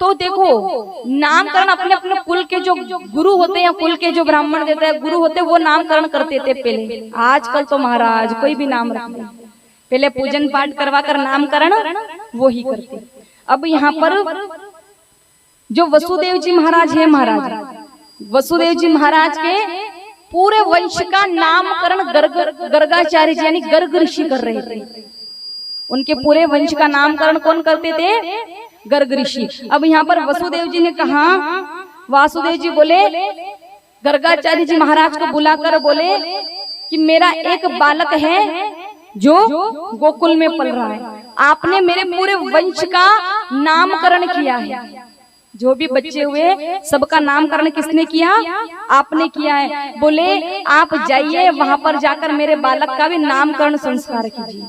तो देखो, नामकरण अपने अपने कुल के जो गुरु होते हैं, कुल के जो ब्राह्मण देते हैं गुरु होते हैं, वो नामकरण करते थे पहले। आजकल तो महाराज कोई भी नाम रख ले, पहले पूजन पाठ करवा कर नामकरण वो ही करते। अब यहाँ पर जो वसुदेव जी महाराज है, महाराज वसुदेव जी महाराज के पूरे वंश का नामकरण गर्गाचार्य जी यानी गर्ग ऋषि कर रहे थे। उनके पूरे वंश का नामकरण कौन करते थे? गर्ग ऋषि। अब यहाँ पर वसुदेव जी ने कहा, वासुदेव जी बोले गर्गाचार्य जी महाराज को बुलाकर बोले कि मेरा एक बालक है जो गोकुल में पल रहा है, आपने मेरे पूरे वंश का नामकरण किया है। जो भी बच्चे हुए सबका नामकरण किसने किया? आपने किया है। बोले आप जाइए वहां पर जाकर मेरे बालक का भी नामकरण संस्कार कीजिए।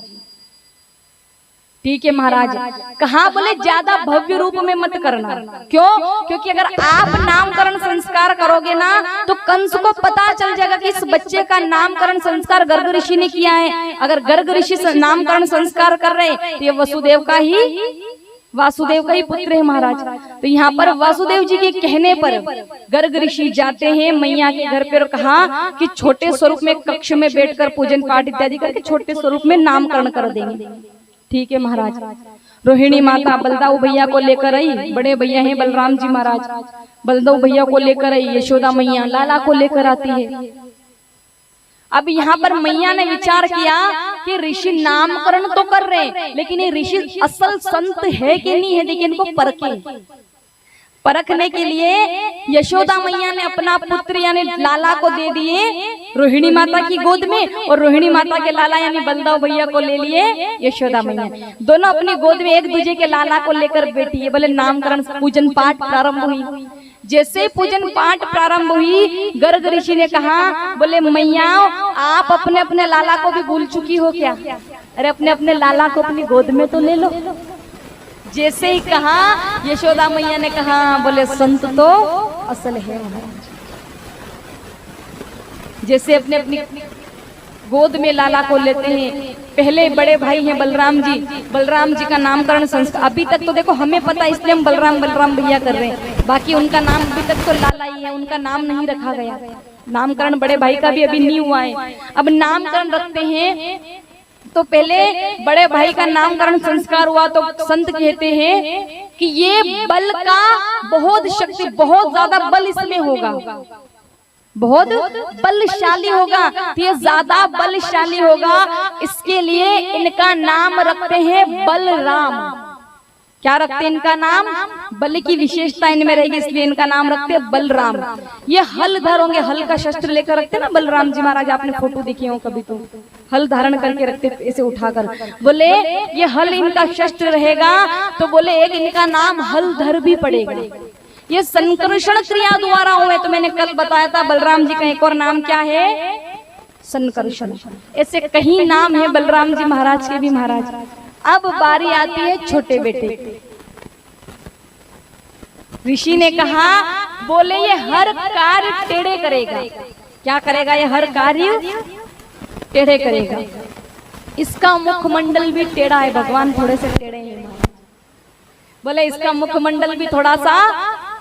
ठीक है महाराज। कहा? बोले ज्यादा भव्य रूप में मत करना। क्यों? क्योंकि अगर आप नामकरण संस्कार करोगे ना तो कंस को पता चल जाएगा कि इस बच्चे का नामकरण संस्कार गर्ग ऋषि ने किया है। अगर गर्ग ऋषि नामकरण संस्कार कर रहे तो ये वसुदेव का ही वासुदेव का ही पुत्र है महाराज। तो यहाँ पर वासुदेव जी के कहने पर गर्ग ऋषि जाते हैं मैया के घर पे और कहा कि छोटे स्वरूप में कक्ष में बैठकर पूजन पाठ इत्यादि करके छोटे स्वरूप में नामकरण कर देंगे। ठीक है महाराज। रोहिणी माता बलदाऊ भैया को लेकर आई, बड़े भैया हैं बलराम जी महाराज, बलदाऊ भैया को लेकर आई, यशोदा मैया लाला को लेकर आती है। अब यहाँ पर मैया ने विचार किया कि ऋषि नामकरण तो कर रहे हैं, लेकिन ये ऋषि असल संत है कि नहीं है, देखिए इनको परखने के लिए यशोदा मैया ने अपना पुत्र यानी लाला को दे दिए रोहिणी माता की गोद में, और रोहिणी माता के लाला यानी बलदाऊ भैया को ले लिए यशोदा मैया। दोनों अपनी गोद में एक दूसरे के लाला को लेकर बैठी है। बोले नामकरण पूजन पाठ प्रारंभ हुई। जैसे पूजन पाठ प्रारंभ हुई, गर्ग ऋषि ने कहा, बोले मैया आप अपने अपने लाला को भी भूल चुकी हो क्या? अरे अपने अपने लाला को अपनी गोद में तो ले लो। जैसे ही कहा, यशोदा मैया ने कहा, बोले संत तो असल है। जैसे अपने अपनी गोद में लाला को लेते हैं। पहले बड़े भाई हैं बलराम जी का नामकरण संस्कार अभी तक तो देखो हमें पता, इसलिए हम बलराम भैया कर रहे हैं। बाकी उनका नाम अभी तक तो लाला ही है, उनका नाम नहीं रखा गया। नामकरण बड़े भाई का भी अभी नहीं हुआ है। अब नामकरण रखते हैं तो पहले बड़े भाई का नामकरण संस्कार हुआ तो संत कहते हैं कि ये बल का बहुत शक्ति, बहुत ज्यादा बल इसमें होगा, बहुत बलशाली होगा, तो ये ज्यादा बलशाली होगा, इसके लिए इनका नाम रखते हैं बलराम। क्या रखते हैं इनका नाम? बल की विशेषता इनमें रहेगी, इसलिए इनका नाम रखते हैं बलराम। ये हल धर होंगे, हल का शस्त्र लेकर रखते ना बलराम जी महाराज, आपने फोटो देखी हो कभी, तो हल धारण करके रखते ऐसे उठाकर। बोले ये हल इनका शस्त्र रहेगा, तो बोले एक इनका नाम हल धर भी पड़ेगा। ये संकर्षण क्रिया द्वारा हुए, तो मैंने कल बताया था बलराम जी का एक और नाम क्या है? संकर्षण। ऐसे कहीं नाम है बलराम जी महाराज के भी महाराज। अब बारी आती है छोटे बेटे। ऋषि ने कहा, बोले ये हर कार्य टेढ़े करेगा। क्या करेगा? ये हर कार्य टेढ़े करेगा। इसका मुखमंडल भी टेढ़ा है, भगवान थोड़े से टेढ़े हैं। बोले इसका मुखमंडल भी थोड़ा सा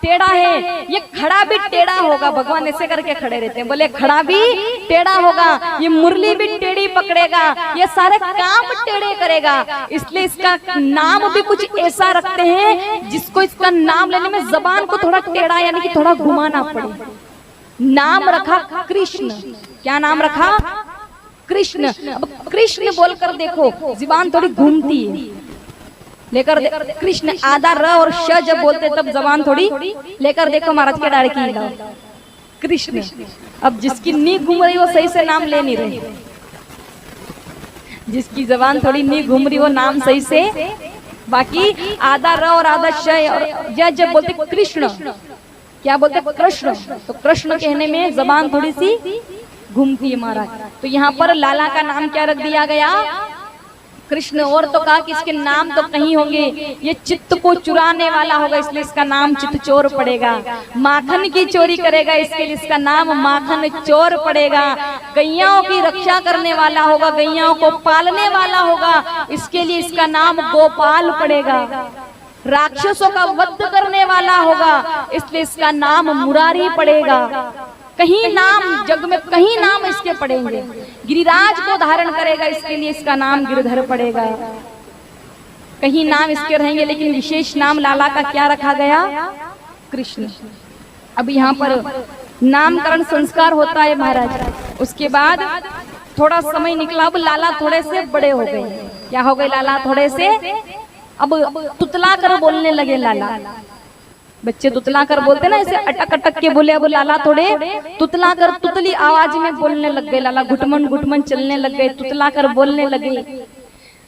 टेढ़ा है, ये खड़ा भी टेढ़ा होगा, भगवान ऐसे करके खड़े रहते हैं। बोले खड़ा भी टेढ़ा होगा, ये मुरली भी टेढ़ी पकड़ेगा, ये सारे काम टेढ़े करेगा। इसलिए इसका नाम भी कुछ ऐसा रखते हैं जिसको इसका नाम लेने में जबान को थोड़ा टेढ़ा यानी कि थोड़ा घुमाना पड़े। नाम रखा कृष्ण। क्या नाम रखा? कृष्ण। अब कृष्ण बोलकर देखो जुबान थोड़ी घूमती है, लेकर कृष्ण आधा र और श जब बोलते तब जबान थोड़ी लेकर देखो महाराज के डाड़ की कृष्ण। अब जिसकी नी घूम रही वो सही से नाम ले नहीं रही, जिसकी जबान थोड़ी नी घूम रही वो नाम सही से, बाकी आधा र और आधा श और जब बोलते कृष्ण, क्या बोलते कृष्ण, तो कृष्ण कहने में जबान थोड़ी सी घूमती है महाराज। तो यहाँ पर लाला का नाम क्या रख दिया गया? कृष्ण। और तो कहा कि इसके नाम तो कहीं होंगे, ये चित्त को चुराने वाला होगा, इसलिए इसका नाम चित्त चोर पड़ेगा। माखन की चोरी करेगा, इसके लिए इसका नाम माखन चोर पड़ेगा। गैयाओं की रक्षा करने वाला होगा, गैयाओं को पालने वाला होगा, इसके लिए इसका नाम गोपाल पड़ेगा। राक्षसों का वध करने वाला होगा, इसलिए इसका नाम मुरारी पड़ेगा। कहीं नाम जग में कहीं नाम इसके पड़ेंगे। गिरिराज को धारण करेगा, इसके लिए इसका नाम गिरधर पड़ेगा। कहीं नाम इसके रहेंगे, लेकिन विशेष नाम लाला का क्या रखा गया? कृष्ण। अब यहाँ पर नामकरण संस्कार होता है महाराज। उसके बाद थोड़ा समय निकला, अब लाला थोड़े से बड़े हो गए। क्या हो गए? लाला थोड़े से अब तुतला कर बोलने लगे। लाला बच्चे तुतला कर बोलते ना, ऐसे अटक अटक के बोले। अब लाला थोड़े तुतला कर तुतली आवाज में बोलने लग गए। लाला घुटमन घुटमन चलने लग गए, तुतला कर बोलने लगे।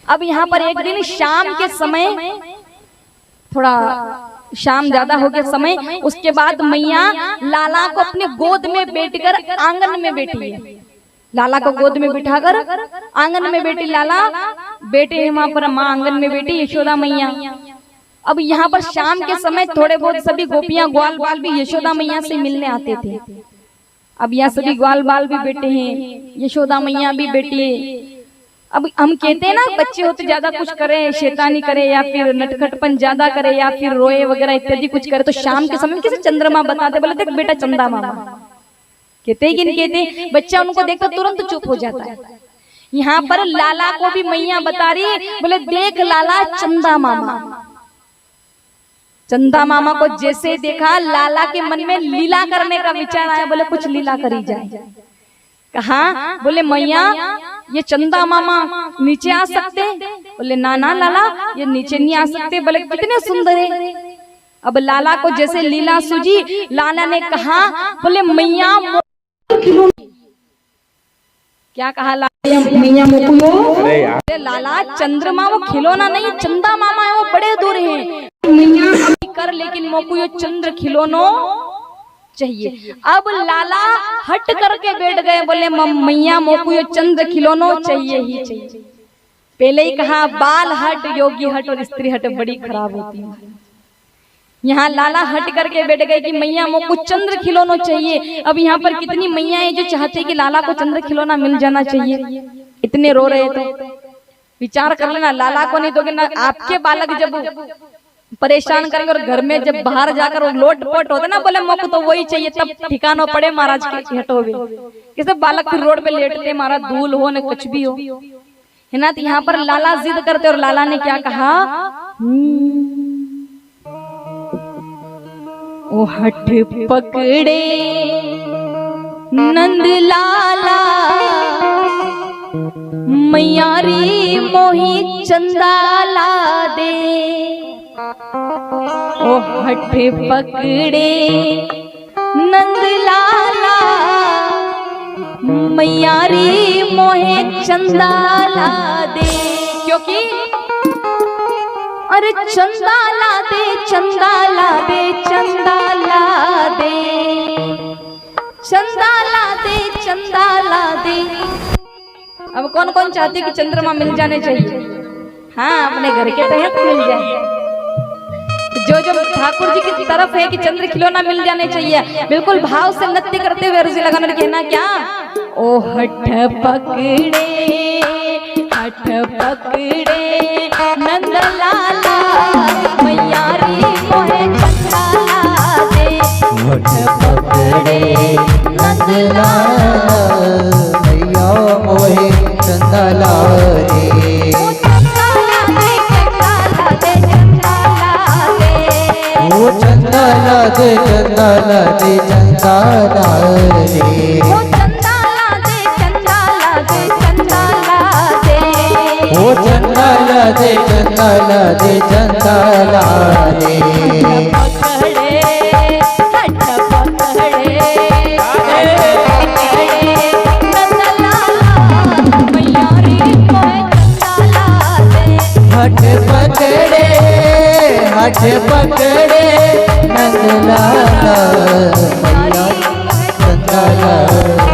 अब यहाँ पर एक दिन शाम के समय, थोड़ा शाम ज्यादा हो गया समय, उसके बाद मैया लाला को अपने गोद में बैठकर आंगन में बैठी है। लाला को गोद में बिठाकर आंगन में बैठी लाला बेटे हैं वहां पर, माँ आंगन में बैठी यशोदा मैया। अब यहाँ पर शाम के समय थोड़े बहुत सभी गोपियां ग्वाल बाल भी यशोदा मैया से मिलने आते थे। अब यहाँ सभी ग्वाल बाल भी बैठे हैं, यशोदा मैया भी बैठी है। अब हम कहते हैं ना बच्चे होते ज्यादा कुछ करें, शैतानी करे या फिर नटखटपन ज्यादा करे या फिर रोए वगैरह इत्यादि कुछ करे, तो शाम के समय किसी चंद्रमा बताते, बोले देख बेटा चंदा मामा, कहते कि नहीं कहते? बच्चा उनको देखकर तुरंत चुप हो जाता है। यहाँ पर लाला को भी मैया बता रही, बोले देख लाला चंदा मामा। चंदा मामा को जैसे देखा लाला के मन में लीला करने का विचार आया, बोले कुछ लीला करी जाए। कहा? बोले मैया ये चंदा मामा नीचे आ सकते? बोले ना ना लाला ये नीचे नहीं आ सकते। बोले कितने सुंदर है। अब लाला को जैसे लीला सूझी, लाला ने कहा, बोले मैया क्या कहा मैया मोकुयो? लाला चंद्रमा वो खिलौना नहीं, चंदा मामा है वो बड़े दूर है। मैया अभी कर, लेकिन मोकुयो चंद्र खिलौनो चाहिए। अब लाला हट करके बैठ गए, बोले मैया मोकुयो चंद्र खिलौनो चाहिए ही चाहिए। पहले ही कहा बाल हट, योगी हट और स्त्री हट बड़ी खराब होती है। यहाँ लाला हट करके बैठ गए कि मैया मोको चंद्र खिलौनो चाहिए। अब यहाँ पर कितनी मैया है जो चाहते कि लाला को चंद्र खिलौना मिल जाना चाहिए। इतने रो रहे तो विचार कर लेना, लाला को नहीं दोगे ना, आपके बालक जब परेशान करेंगे और घर में जब बाहर जाकर लोट पोट होते ना, बोले मोको तो वही चाहिए, तब ठिकाना पड़े महाराज के हटोगे। किसे बालक फिर रोड पे लेटते, महाराज धूल हो न कुछ भी हो, है ना। तो यहाँ पर लाला जिद करते और लाला ने क्या कहा, ओ हट पकड़े नंद लाला, मैयारी मोही चंदाला दे। ओ हट पकड़े नंद लाला, मैयारी मोहे चंदाला दे। क्योंकि अरे चंदाला दे, चंदाला दे, चंदाला दे, चंदाला दे, चंदाला दे। अब कौन कौन चाहती कि चंद्रमा मिल जाने चाहिए? हाँ, अपने घर के तहत मिल जाए। जो जो ठाकुर जी की तरफ है कि चंद्र खिलौना मिल जाने चाहिए, बिल्कुल भाव से नृत्य करते हुए अर्जी लगाना, कहना क्या, ओ हठ पकड़े, हठ पकड़े नंद लाला, मैयारी मोहे चंदाला दे। हठ पकड़े नंद लाला, मैया मोहे चंदाला दे। ओ चंदाला दे, चंदाला दे, चंदाला दे। ओ चंदाला दे, चंदाला दे, चंदाला दे। ओ चंदाला दे, चंदाला दे, चंदाला दे। पकड़े हट पकड़े नंद लाला, मैयारी मोहे चंदाला दे। हठ पकड़े, हठ पकड़े नंद लाला, मैया चंदाला दे।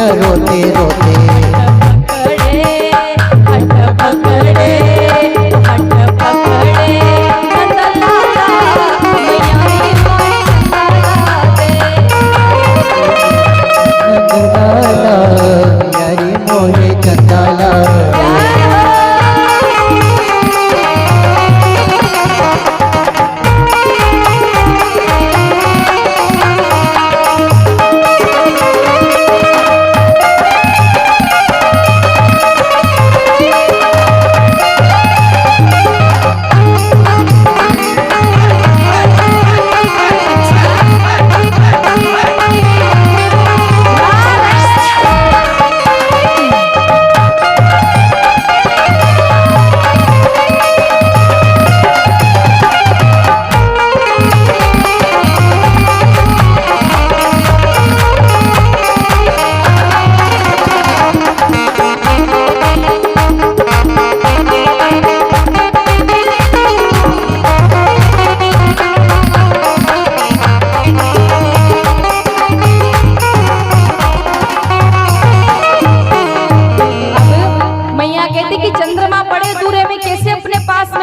मैया रोते रोते। हट पकड़े हट पकड़े नंदलाला मैया रे मोहे चंदा दे। नंदलाला मैया रे मोहे चंदा दे।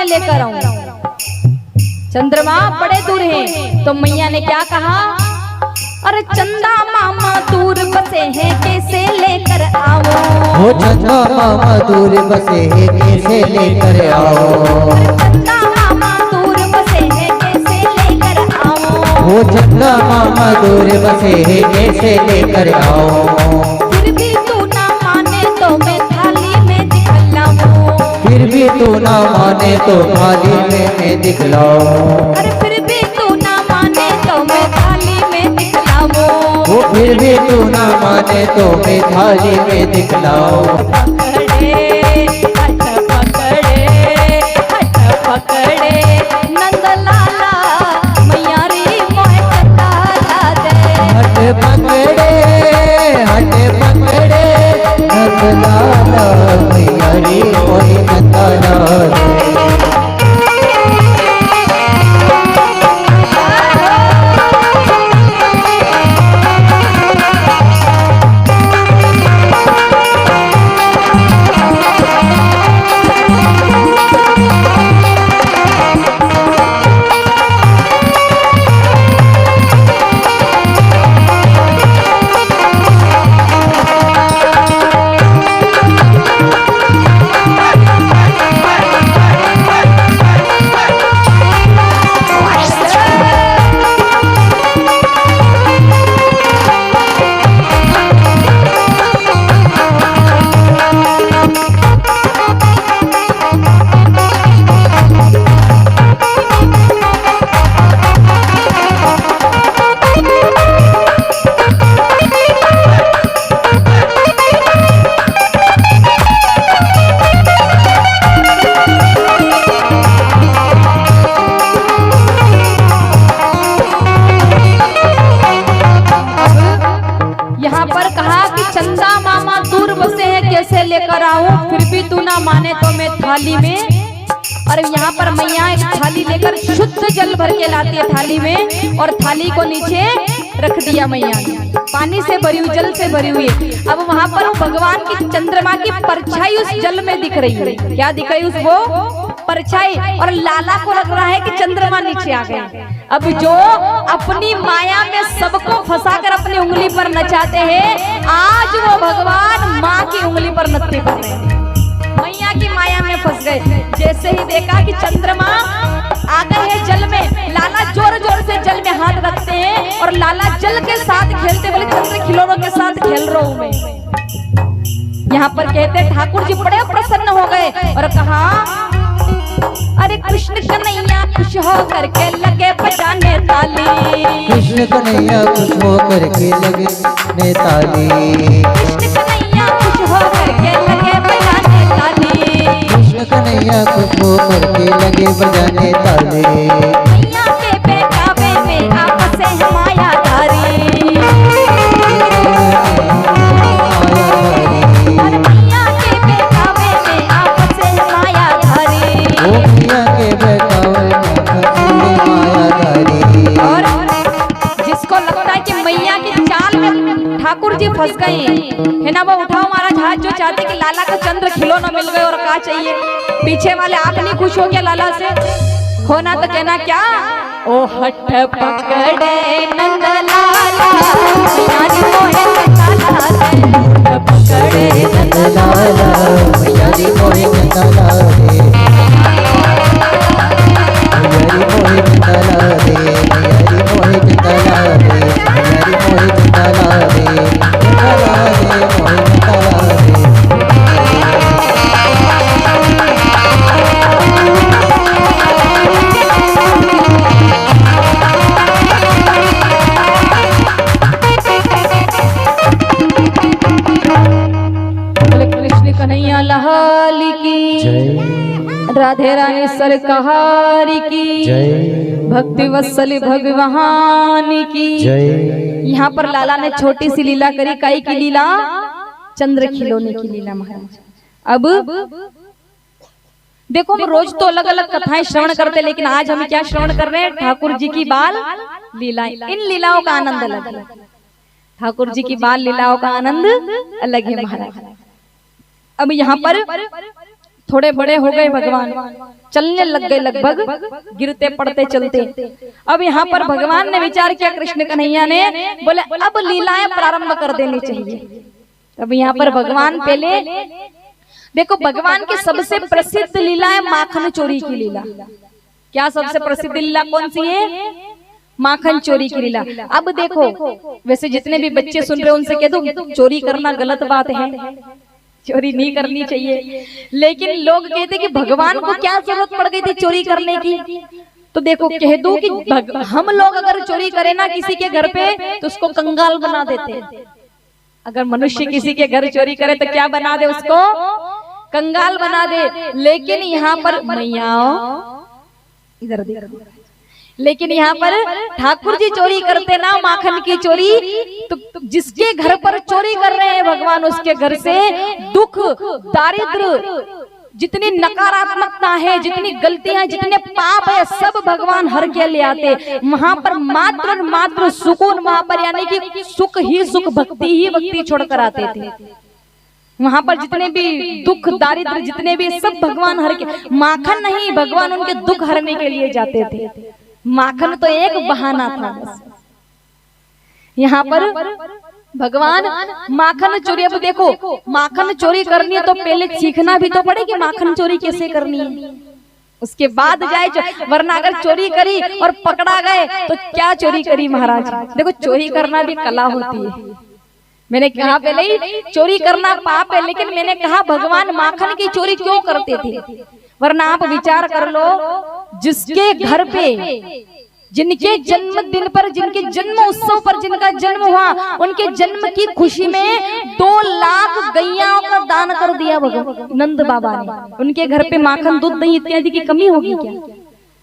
लेकर आऊं, चंद्रमा बड़े दूर हैं। तो मैया ने क्या कहा, अरे चंदा मामा दूर बसे हैं कैसे लेकर आओ। वो चंदा मामा दूर बसे हैं कैसे लेकर आओ। चंदा मामा दूर बसे हैं कैसे लेकर आओ। वो चंदा मामा दूर बसे हैं कैसे लेकर आओ। फिर भी तू ना माने तो मैं थाली में दिखलाऊं। फिर भी तू ना माने तो थाली में मैं दिखलाऊं। अरे फिर भी तू ना माने तो मैं थाली में दिखलाऊं। वो फिर भी तू ना माने तो मैं थाली में दिखलाऊं। हट पकड़े नंदलाला मैया रे मोहे चंदा दे। हट पकड़े नंदलाला मैया रे मोहे चंदा दे। कैसे लेकर आऊं, फिर भी तू ना माने तो मैं थाली में। और यहाँ पर मैया एक थाली लेकर शुद्ध जल भर के लाती है थाली में, और थाली को नीचे रख दिया मैया ने, पानी से भरी हुई, जल से भरी हुई। अब वहाँ पर भगवान की चंद्रमा की परछाई उस जल में दिख रही है। क्या दिख रही है? वो परछाई। और लाला को लग रहा है कि चंद्रमा नीचे आ गए। अब जो अपनी माया में सबको फंसाकर अपनी उंगली पर नचाते हैं, आज वो भगवान माँ की उंगली पर नृत्य कर रहे हैं। मैया की माया में फंस गए। जैसे ही देखा कि चंद्रमा आ गए हैं जल में, लाला जोर जोर से जल में हाथ रखते हैं और लाला जल के साथ खेलते, बोले चंद्र खिलौनों के साथ खेल रहा हूं मैं। यहाँ पर कहते ठाकुर जी बड़े प्रसन्न हो गए और कहा, अरे कृष्ण कन्हैया खुश हो करके लगे बजाने ताली। कृष्ण कन्हैया खुश हो करके लगे ताली। कृष्ण कन्हैया खुश हो करके लगे बजाने ताली। कृष्ण कन्हैया खुश हो करके लगे बजाने ताली। मैया के बेकाबे में आपस है मायाधारी। मैया के बेकाबे में आपस है मायाधारी। मैया के बेकाबे में आपस है मायाधारी। और जिसको लगता है कि मैया की चाल में ठाकुर ठाकुर जी फंस गए है ना। वो उठाओ महाराज हाथ, जो चाहते कि लाला को चंद्र खिलौना मिल गए और क्या चाहिए। पीछे वाले आप नहीं खुश हो गया लाला से, होना तो कहना क्या, ओ हट पकड़े नंद लाला, आज मोहे नंद लाला, हट पकड़े नंद लाला, यारी मोहे नंदला रे, यारी मोहे नंदला रे, यारी मोहे नंदला रे, यारी मोहे नंदला रे, नंदला रे मोहे नंदला रे। कृष्ण कन्हैया लाल की जय, राधे रानी सरकार की जय, भक्ति वत्सल भगवान की जय। यहाँ पर लाला ने छोटी सी लीला करी, काई की लीला, चंद्र खिलौने की लीला महाराज। अब देखो हम रोज तो अलग अलग कथाएं श्रवण करते, लेकिन आज हम क्या श्रवण कर रहे हैं, ठाकुर जी की बाल लीलाएं। इन लीलाओं का आनंद अलग है, ठाकुर जी की बाल लीलाओं का आनंद अलग है महाराज। अब यहाँ पर थोड़े बड़े हो गए भगवान, चलने लग गए लगभग, गिरते पड़ते चलते। अब यहाँ पर भगवान ने विचार किया, कृष्ण कन्हैया ने बोले अब लीलाएं प्रारंभ कर देनी चाहिए। अब यहाँ पर भगवान पहले देखो, भगवान की सबसे प्रसिद्ध लीला है माखन चोरी की लीला। क्या सबसे प्रसिद्ध लीला कौन सी है? माखन चोरी की लीला। अब देखो, वैसे जितने भी बच्चे सुन रहे हैं उनसे कह दो चोरी करना गलत बात है, चोरी नहीं करनी चाहिए। लेकिन लोग कहते कि भगवान को क्या जरूरत पड़ गई थी चोरी करने की। तो देखो कह दो कि हम लोग अगर चोरी करें ना किसी के घर पे तो उसको कंगाल बना देते हैं। अगर मनुष्य किसी के घर चोरी करे तो क्या बना दे, उसको कंगाल बना दे। लेकिन यहाँ पर मैया इधर देखो, लेकिन यहाँ पर ठाकुर जी चोरी करते ना माखन की चोरी, तो जिसके घर पर चोरी कर रहे हैं भगवान, उसके घर से दुख, दारिद्र, जितनी नकारात्मकता है, जितनी गलतियां, जितने पाप है, सब भगवान हर के ले आते। वहां पर मात्र और मात्र सुकून, वहां पर यानी कि सुख ही सुख, भक्ति ही भक्ति छोड़कर आते थे। वहां पर जितने भी दुख, दारिद्र, जितने भी सब भगवान हर के, माखन नहीं, भगवान उनके दुख हरने के लिए जाते थे। माखन तो एक बहाना था बस। यहाँ पर भगवान माखन चोरी, अब देखो माखन चोरी करनी है तो पहले सीखना भी तो पड़े कि माखन चोरी कैसे करनी है, उसके बाद जाए। वरना अगर चोरी करी और पकड़ा गए तो क्या चोरी करी महाराज। देखो चोरी करना भी कला होती है। मैंने कहा पहले ही चोरी करना पाप है, लेकिन मैंने कहा भगवान माखन की चोरी क्यों करते थे। वरना आप विचार कर लो, जिसके घर पे, जिनके जन्मदिन पर, जिनके जन्म उत्सव पर जिनका जन्म हुआ, उनके जन्म की खुशी में 2 लाख गैयाओं का दान कर दिया भगवान नंद बाबा ने। उनके घर पे माखन, दूध, दही इत्यादि की कमी होगी क्या?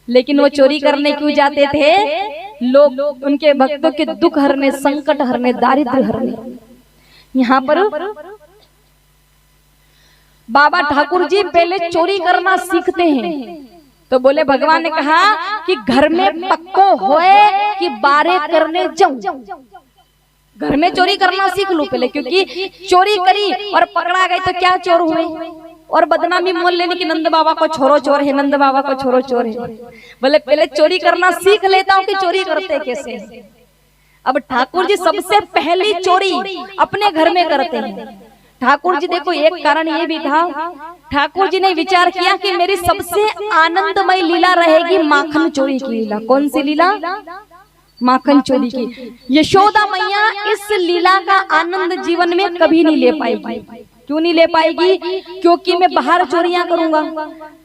लेकिन वो चोरी करने क्यों जाते थे? लोग उनके भक्तों के दुख हरने, संकट हरने, दारिद्र हरने। यहाँ पर बाबा ठाकुर जी पहले चोरी करना सीखते हैं। तो बोले, भगवान ने कहा कि घर में पक्को होए कि बारे करने जाऊं, घर में चोरी करना सीख लो पहले, क्योंकि चोरी करी और पकड़ा गए तो क्या चोर हुए, और बदनामी मोल लेने की नंद बाबा को छोरो चोर है, नंद बाबा को छोरो चोर है। बोले पहले चोरी करना सीख लेता हूँ कि चोरी करते कैसे। अब ठाकुर जी सबसे पहली चोरी अपने घर में करते हैं। ठाकुर जी देखो, एक कारण ये भी था, ठाकुर जी ने विचार किया कि मेरी सबसे आनंदमय लीला रहेगी माखन चोरी की लीला। कौन सी लीला? माखन चोरी की। यशोदा मैया इस लीला का आनंद जीवन में कभी नहीं ले पाएगी। क्यों नहीं ले पाएगी? क्योंकि मैं बाहर चोरियां करूंगा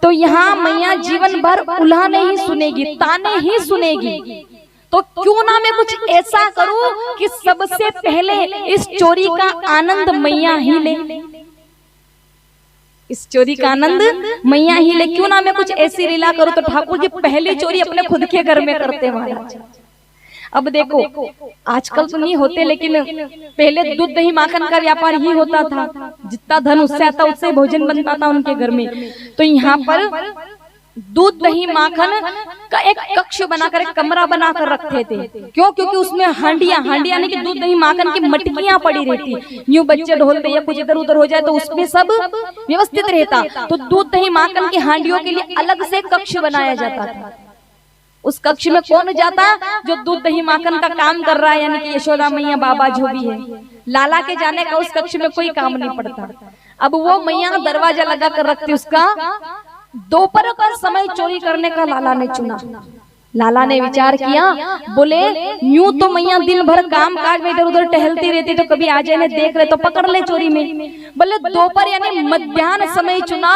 तो यहाँ मैया जीवन भर उल्हाने ही सुनेगी, ताने ही सुनेगी। तो क्यों ना मैं कुछ ऐसा करूं कि सबसे पहले इस चोरी का आनंद मैया ही ले, इस चोरी का आनंद मैया ही ले। क्यों ना मैं कुछ ऐसी लीला करूं। तो ठाकुर जी पहली चोरी अपने खुद के घर में करते महाराज। अब देखो आजकल तो नहीं होते, लेकिन पहले दूध, दही, माखन का व्यापार ही होता था। जितना धन उससे आता उससे भोजन बनता था उनके घर में। तो यहाँ पर दूध दही माखन का एक कक्ष बनाकर, एक कमरा बनाकर रखते थे। क्यों? क्योंकि उसमें हांडियां यानी कि दूध दही माखन की मटकियां पड़ी रहती, यूं बच्चे ढोलते या कुछ इधर उधर हो जाए तो उसमें सब व्यवस्थित रहता। तो दूध दही माखन की हांडियों के लिए अलग से कक्ष बनाया जाता था। उस कक्ष में कौन जाता? जो दूध दही माखन का काम कर रहा है, यानी कि यशोदा मैया, बाबा जो भी है। लाला के जाने का उस कक्ष में कोई काम नहीं पड़ता। अब वो मैया दरवाजा लगा कर रखती। उसका दोपहर का समय चोरी करने का लाला ने चुना। लाला ने विचार किया, बोले यूं तो मैया दिन भर काम काज में इधर उधर टहलती रहती, तो कभी आ जाए देख रहे तो पकड़ ले चोरी में। बोले दोपहर यानी मध्याह्न समय चुना।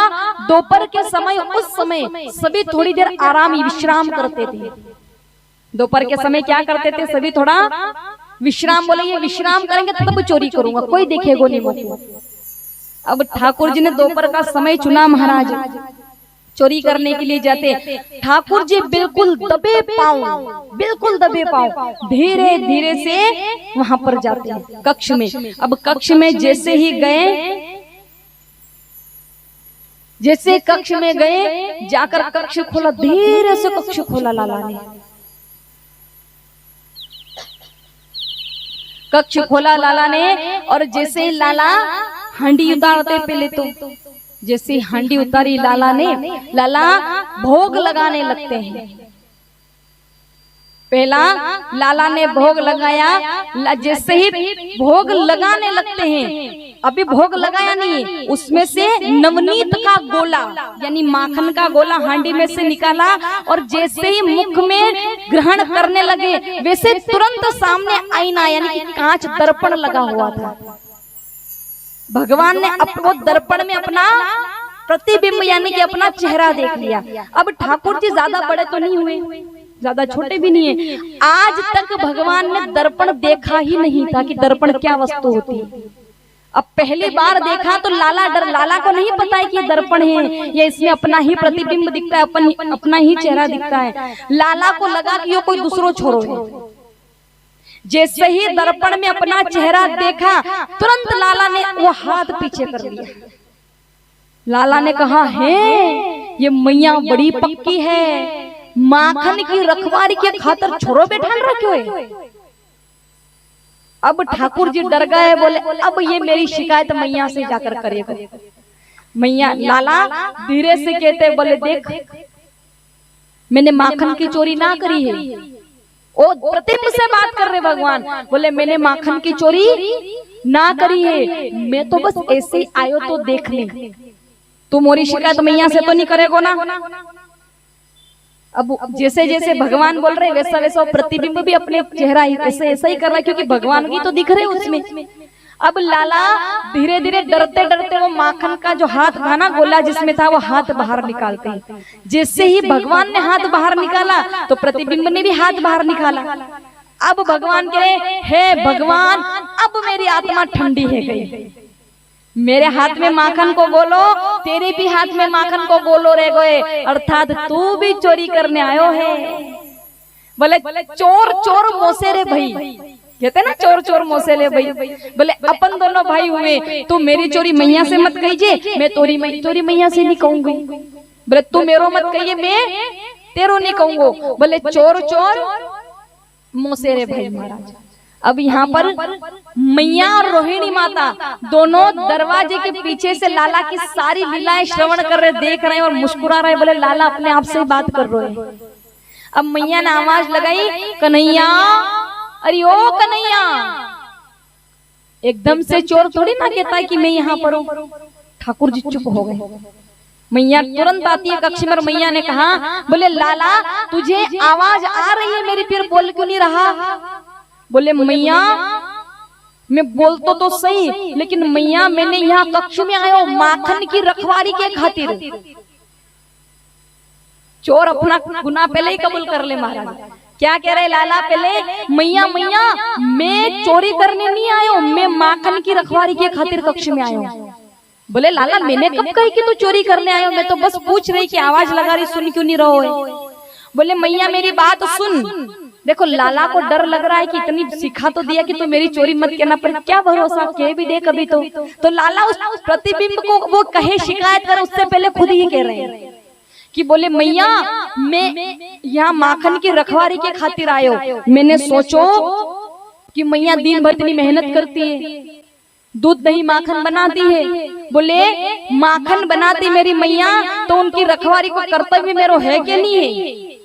दोपहर के समय, उस समय सभी थोड़ी देर आराम विश्राम करते थे। दोपहर के समय क्या करते थे? सभी थोड़ा विश्राम। बोले ये विश्राम करेंगे तब चोरी करूंगा, कोई देखेगा नहीं मुझको। अब ठाकुर जी ने दोपहर का समय चुना। महाराज चोरी करने के लिए जाते। ठाकुर जी बिल्कुल दबे पांव धीरे धीरे से वहां पर जाते हैं कक्ष में। अब कक्ष में जैसे ही गए, कक्ष में गए, जाकर कक्ष खोला, धीरे से कक्ष खोला लाला ने। कक्ष खोला लाला ने, और जैसे ही लाला हांडी उतारते, पहले तो जैसे हांडी उतारी लाला ने, लाला भोग लगाने लगते हैं। पहला लाला ने भोग लगाया। जैसे ही भोग लगाने लगते हैं, अभी भोग लगाया नहीं, उसमें से नवनीत का गोला यानी माखन का गोला हांडी में से निकाला, और जैसे ही मुख में ग्रहण करने लगे, वैसे तुरंत सामने आईना यानी कि कांच दर्पण लगा हुआ था। भगवान ने वो दर्पण में अपना प्रतिबिंब यानी कि अपना चेहरा देख लिया। अब ठाकुर जी ज्यादा बड़े तो नहीं हुए, ज्यादा छोटे भी नहीं है। आज तक भगवान ने दर्पण देखा ही नहीं था कि दर्पण क्या वस्तु होती है। अब पहली बार देखा तो लाला को नहीं पता है कि ये दर्पण है, ये इसमें अपना ही प्रतिबिंब दिखता है, अपना ही चेहरा दिखता है। लाला को लगा कि ये कोई दूसरो छोरो है। जैसे ही दर्पण में अपना चेहरा देखा, तुरंत लाला ने वो हाथ पीछे कर लिया। लाला ने कहा, है ये मैया बड़ी पक्की है, माखन की रखवारी के खातिर छोरो बैठान रखे हुए। अब ठाकुर जी डर गए, बोले अब ये मेरी शिकायत मैया से जाकर करेगा। मैया लाला धीरे से कहते, बोले देख मैंने माखन की चोरी ना करी है। ओ प्रतिबिंब से बात कर रहे भगवान, बोले मैंने माखन की चोरी ना करी है, मैं तो बस ऐसे ही आयो तो देख ले, तू मोरी शिकायत मैया से तो नहीं करेगो ना। अब जैसे जैसे भगवान बोल रहे वैसा वैसा प्रतिबिंब भी अपने चेहरा ऐसा ही कर रहा है, क्योंकि भगवान की तो दिख रहे उसमें। अब लाला धीरे धीरे डरते डरते वो माखन का जो हाथ था ना गोला जिसमें था, वो हाथ बाहर निकालते हैं। जैसे ही भगवान ने हाथ बाहर निकाला तो प्रतिबिंब ने भी हाथ बाहर निकाला। अब भगवान कहे, हे भगवान अब मेरी आत्मा ठंडी है गई, मेरे हाथ में माखन को गोलो, तेरे भी हाथ में माखन को गोलो रह गए, अर्थात तू भी चोरी करने आयो है। बोले चोर चोर मोसेरे भाई, कहते ना चोर चोर मोसेले भाई। बोले अपन दोनों भाई हुए, तू मेरी चोरी मैया से मत कहिए, मैं चोरी मैया से नहीं कहूंगी। बोले तू मेरो मत कहिए, मैं तेरो नहीं कहूंगो। बोले चोर चोर मोसेरे भाई महाराज। अब यहाँ पर मैया और रोहिणी माता दोनों दरवाजे के पीछे से लाला की सारी लीलाएं श्रवण कर रहे, देख रहे हैं और मुस्कुरा रहे। बोले लाला अपने आप से बात कर रहे हैं। अब मैया ने आवाज लगाई, कन्हैया, अरे ओ कन्हैया। एकदम से चोर थोड़ी ना कहता है कि मैं यहाँ पर हूँ। ठाकुर जी चुप हो गए। मैया तुरंत आती है कक्ष में। मैया ने कहा, बोले लाला तुझे आवाज आ रही है मेरी, फिर बोल क्यों नहीं रहा? बोले मैया मैं बोल तो सही, लेकिन मैया मैंने यहाँ कक्ष में आया माखन की रखवारी के खातिर। चोर अपना गुनाह पहले ही कबूल कर ले महाराज। क्या कह रहे लाला? पहले मैया मैं चोरी करने नहीं आयो, मैं माखन की रखवारी के खातिर कक्ष में आयो। बोले लाला मैंने कब कही कि तू चोरी करने आयो, मैं तो बस पूछ रही कि आवाज लगा रही, सुन क्यों नहीं रहो है? बोले मैया मेरी बात सुन। देखो लाला को डर लग रहा है कि इतनी सिखा तो दिया कि तू मेरी चोरी मत करना, पर क्या भरोसा, कह भी दे कभी तो लाला उस प्रतिबिंब को वो कहे शिकायत कर, उससे पहले खुद ही कह रहे हैं कि बोले मैया मैं यहाँ माखन की रखवारी के खातिर आयो। मैंने सोचो कि मैया दिन भर इतनी मेहनत करती है, दूध दही माखन बनाती है। बोले माखन बनाती मेरी मैया तो उनकी रखवारी को कर्तव्य मेरो है कि नहीं है?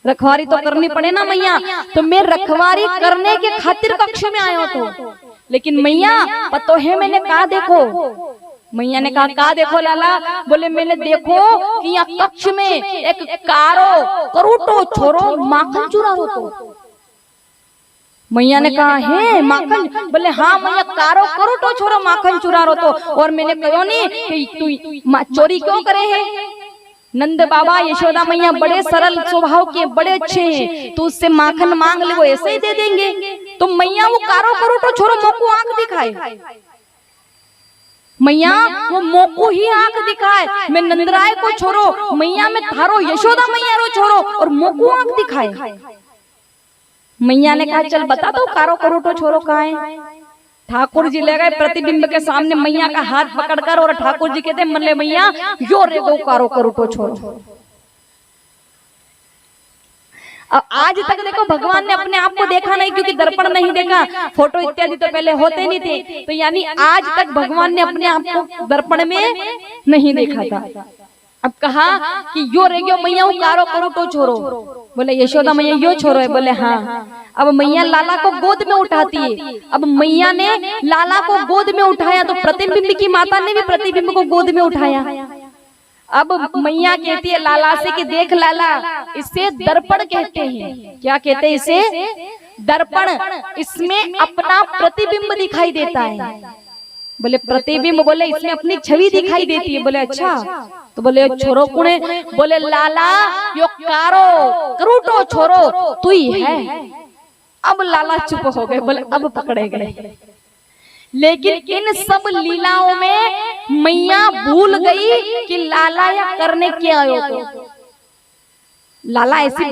रखवारी तो करनी पड़े ना मैया। तो मैं रखवारी करने के खातिर कक्ष में आयो तो, लेकिन मैया पतो है मैंने कहा देखो। मैया ने कहा देखो लाला? बोले मैंने देखो कि यहाँ कक्ष में एक कारो करूटो छोरो माखन चुरा रो तो। मैया ने कहा है माखन? बोले हाँ मैया कारो करूटो छोरो माखन चुरा रो तो। और मैंने कहो नहीं कि तू चोरी क्यों करे है? नंद बाबा यशोदा मैया बड़े सरल स्वभाव के, बड़े अच्छे हैं, तो उससे माखन मांग ले वो ऐसे ही दे देंगे। तो मैया वो कारो करूटो छोरो मोको आंख दिखाए, मैया वो मोको ही आंख दिखाए। मैं नंदराय को छोरो मैया में थारो यशोदा मैया रो छोरो और मोको आंख दिखाए। मैया ने कहा चल बता दो कारो करूटो छोरो कहाँ है? ठाकुर जी ले गए प्रतिबिंब के सामने मैया का हाथ पकड़कर, और ठाकुर जी कहते मन ले मैया यो रे गो कारो करूटो छोरो। अब आज तक देखो भगवान ने अपने आप को देखा नहीं, क्योंकि दर्पण नहीं देखा, फोटो इत्यादि तो पहले होते नहीं थे। तो यानी आज तक भगवान ने अपने आप को दर्पण में नहीं देखा था। अब कहा कि यो रे गयो मैया कारो करूटो छोरो। बोले यशोदा मैया यो छोरो है? बोले हाँ। अब मैया लाला को गोद में उठाती है। अब मैया ने लाला को गोद में उठाया तो प्रतिबिंब की माता ने भी प्रतिबिंब को गोद में उठाया। अब मैया कहती है लाला से कि देख लाला, इसे दर्पण कहते हैं। क्या कहते हैं इसे? दर्पण। इसमें अपना प्रतिबिंब दिखाई देता है। बोले प्रतिबिंब? बोले इसमें अपनी छवि दिखाई देती है। बोले अच्छा। तो बोले छोरो कुणे? बोले लाला यो कारो करूटो छोरो तू ही है। अब लाला चुप हो गए। बोले अब पकड़े गए। लेकिन इन सब लीलाओं में मैया भूल गई कि लाला या करने क्या आयो तो। लाला ऐसे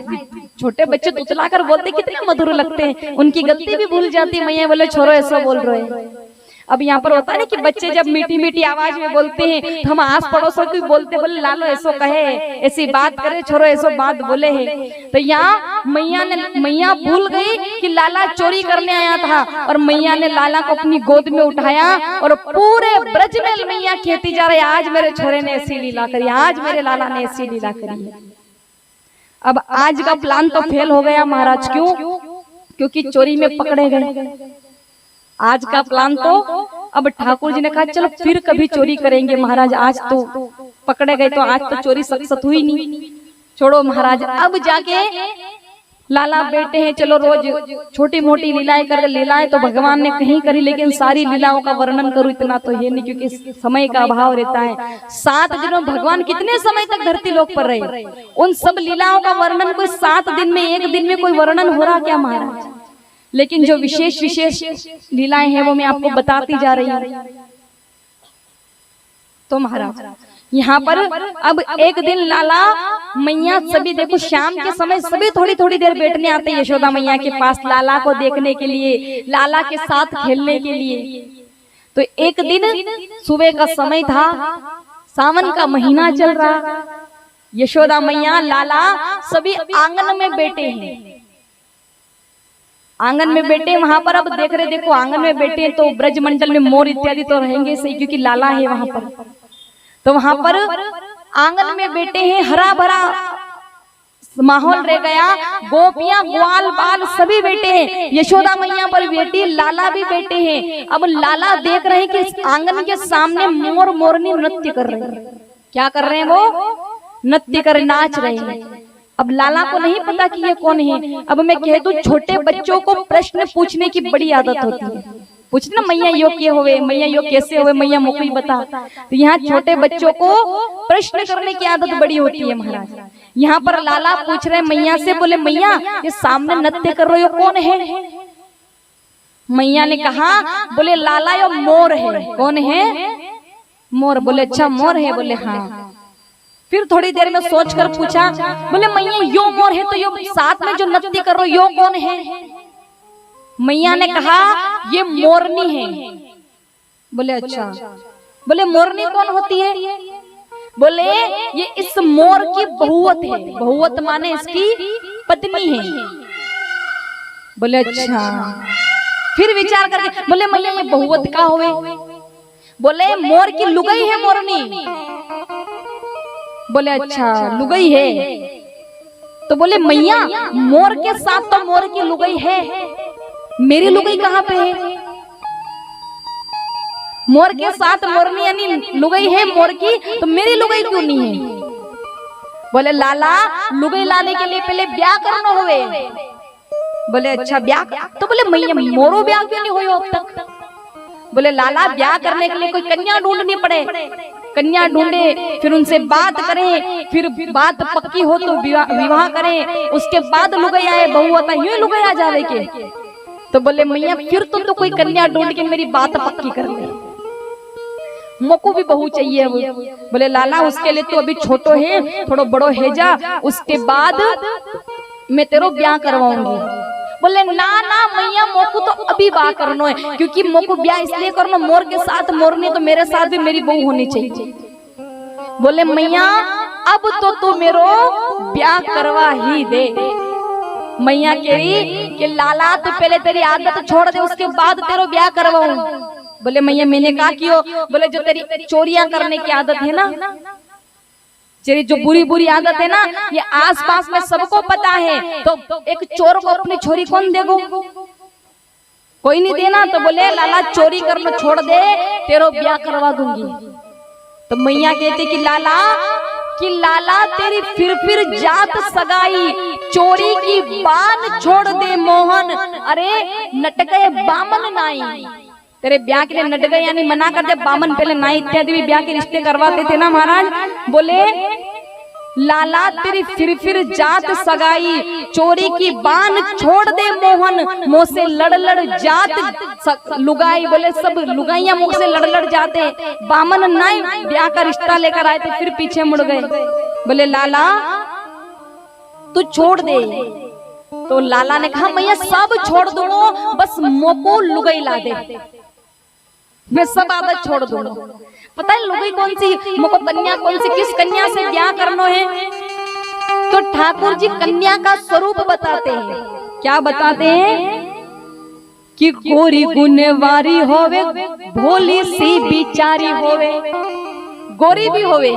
छोटे बच्चे तुतला कर बोलते कितने मधुर लगते हैं, उनकी गलती भी भूल जाती है। मैया बोले छोरो ऐसा बोल रहे। अब यहाँ पर होता है ना कि बच्चे जब मीठी मीठी आवाज में बोलते हैं तो हम आस पड़ोसों को बोलते, बोले लालो ऐसो कहे, ऐसी बात करे छोरो ऐसो बात बोले है। तो यहाँ मैया भूल गई कि लाला चोरी करने आया था, और मैया ने लाला को अपनी गोद में उठाया और पूरे ब्रज में मैया कहती जा रही आज मेरे छोरे ने ऐसी लीला करी, आज मेरे लाला ने ऐसी लीला करी है। अब आज का प्लान तो फेल हो गया महाराज। क्यों? क्योंकि चोरी में पकड़े गए। आज का प्लान तो अब ठाकुर जी ने कहा चलो फिर कभी चोरी करेंगे महाराज, आज तो पकड़े गए तो आज तो चोरी सख्त हुई नहीं, छोड़ो महाराज। अब जाके लाला बेटे हैं, चलो रोज छोटी मोटी लीलाएं कर। लीलाएं तो भगवान ने कहीं करी, लेकिन सारी लीलाओं का वर्णन करूं इतना तो है नहीं, क्योंकि समय का अभाव रहता है। 7 दिनों भगवान कितने समय तक धरती लोक पर रहे, उन सब लीलाओं का वर्णन कोई 7 दिन में, 1 दिन में कोई वर्णन हो रहा क्या महाराज? लेकिन जो विशेष लीलाएं हैं वो मैं आपको बताती जा रही हूँ। तो महाराज यहाँ पर अब एक दिन लाला मैया सभी देखो शाम के समय सभी थोड़ी थोड़ी देर बैठने आते हैं यशोदा मैया के पास, लाला को देखने के लिए, लाला के साथ खेलने के लिए। तो एक दिन सुबह का समय था, सावन का महीना चल रहा, यशोदा मैया लाला सभी आंगन में बैठे हैं। आंगन में बैठे वहां पर, अब देख रहे देखो आंगन में बैठे तो ब्रज मंडल में मोर इत्यादि तो रहेंगे सही, क्योंकि लाला है वहां पर। तो वहां पर आंगन में बैठे हैं, हरा भरा माहौल रह गया, गोपियां ग्वाल बाल सभी बैठे हैं, यशोदा मैया पर बेटी, लाला भी बैठे हैं। अब लाला देख रहे हैं कि इस आंगन के सामने मोर मोरनी नृत्य कर रहे हैं। क्या कर रहे हैं? वो नृत्य कर, नाच रहे हैं। अब लाला को नहीं पता कि ये कौन है। अब मैं कह दूं छोटे बच्चों को प्रश्न पूछने की बड़ी आदत होती है, पूछना मैया यो के होवे, मैया यो कैसे होवे, मैया मुखी बता। तो यहाँ छोटे बच्चों को प्रश्न करने की आदत बड़ी होती है महाराज। यहाँ पर लाला पूछ रहे मैया से, बोले मैया ये सामने नृत्य कर रहे हो कौन है? मैया ने कहा, बोले लाला यो मोर है। कौन है? मोर। बोले अच्छा मोर है? बोले हाँ। फिर थोड़ी देर में सोचकर पूछा, बोले मैया यो मोर है तो यो साथ में जो नृत्य कर रहे हो यो कौन है? मैया ने कहा ये मोरनी है। बोले अच्छा। बोले मोरनी कौन होती है? बोले ये इस मोर की बहुवत है, बहुवत माने इसकी पत्नी है। बोले अच्छा। फिर विचार करके बोले मैया ये बहुवत का होवे? बोले मोर की लुगाई है मोरनी। बोले अच्छा लुगाई है। तो बोले मैया मोर के साथ तो मोर की लुगाई है, मेरी लुगाई कहाँ पे है? मोर के साथ मोरनी यानी लुगाई है मोर की, तो मेरी लुगाई क्यों नहीं है? बोले लाला लुगाई लाने के लिए पहले ब्याह करना होवे। बोले अच्छा ब्याह, तो बोले मैया मोरो ब्याह क्यों नहीं हुआ अब तक? बोले लाला ब्याह करने के लिए कोई कन्या ढूंढनी पड़े, कन्या ढूंढे, फिर उनसे बात करें, फिर बात पक्की हो तो विवाह करें, उसके बाद लुगाई आए, बहू आता यूं लुगाई आ जावे के। तो बोले मैया फिर तो कोई कन्या ढूंढ के मेरी बात पक्की कर ले, मोको भी बहू चाहिए। बोले लाला उसके लिए तो अभी छोटो है, थोड़ा बड़ो है जा, उसके बाद मैं तेरो ब्याह करवाऊंगी। बोले ना ना मैया मोको तो अभी ब्याह करना है, क्योंकि मोको ब्याह इसलिए करना मोर के साथ मोरनी, तो मेरे साथ भी मेरी बहू होनी चाहिए। बोले मैया अब तो तू मेरो ब्याह करवा ही दे। मैया कह रही कि लाला तू पहले तेरी आदत छोड़ दे, उसके बाद तेरो ब्याह करवाऊं। बोले मैया मैंने कहा क्यों? बोले जो तेरी चोरियां करने की आदत है ना, तेरी जो बुरी बुरी आदत है ना, ये आसपास में सबको पता है, तो एक चोर को अपनी छोरी कौन देगो? कोई नहीं देना। तो बोले लाला चोरी करना छोड़ दे, तेरो ब्याह करवा दूंगी। तो मैया कहती कि लाला तेरी फिर जात सगाई, चोरी की बान छोड़ दे मोहन, अरे नटके बामन नाई। तेरे ब्याह के लिए नट गए यानी मना कर दे, बामन पहले नाई इत्यादि भी ब्याह के रिश्ते करवाते थे ना महाराज। बोले लाला तेरी फिर जात सगाई, चोरी की बान छोड़ दे मोहन, मुँह से लड़ जात लुगाई। बोले सब लुगाइयां मुँह से लड़ जाते, बामन नाई ब्याह का रिश्ता लेकर आए थे, फिर पीछे मुड़ गए। बोले लाला तू छोड़ दे। तो लाला ने कहा मैया सब छोड़ दूंगा, बस मोको लुगाई ला दे, मैं सब आदत छोड़ दूंगा। पता है लुगाई कौन सी, मुझको कन्या कौन सी, किस कन्या से ब्याह करना है? तो ठाकुर जी कन्या का स्वरूप बताते हैं। क्या बताते हैं? कि गोरी गुणवारी होवे, भोली सी बिचारी होवे। गोरी भी होवे,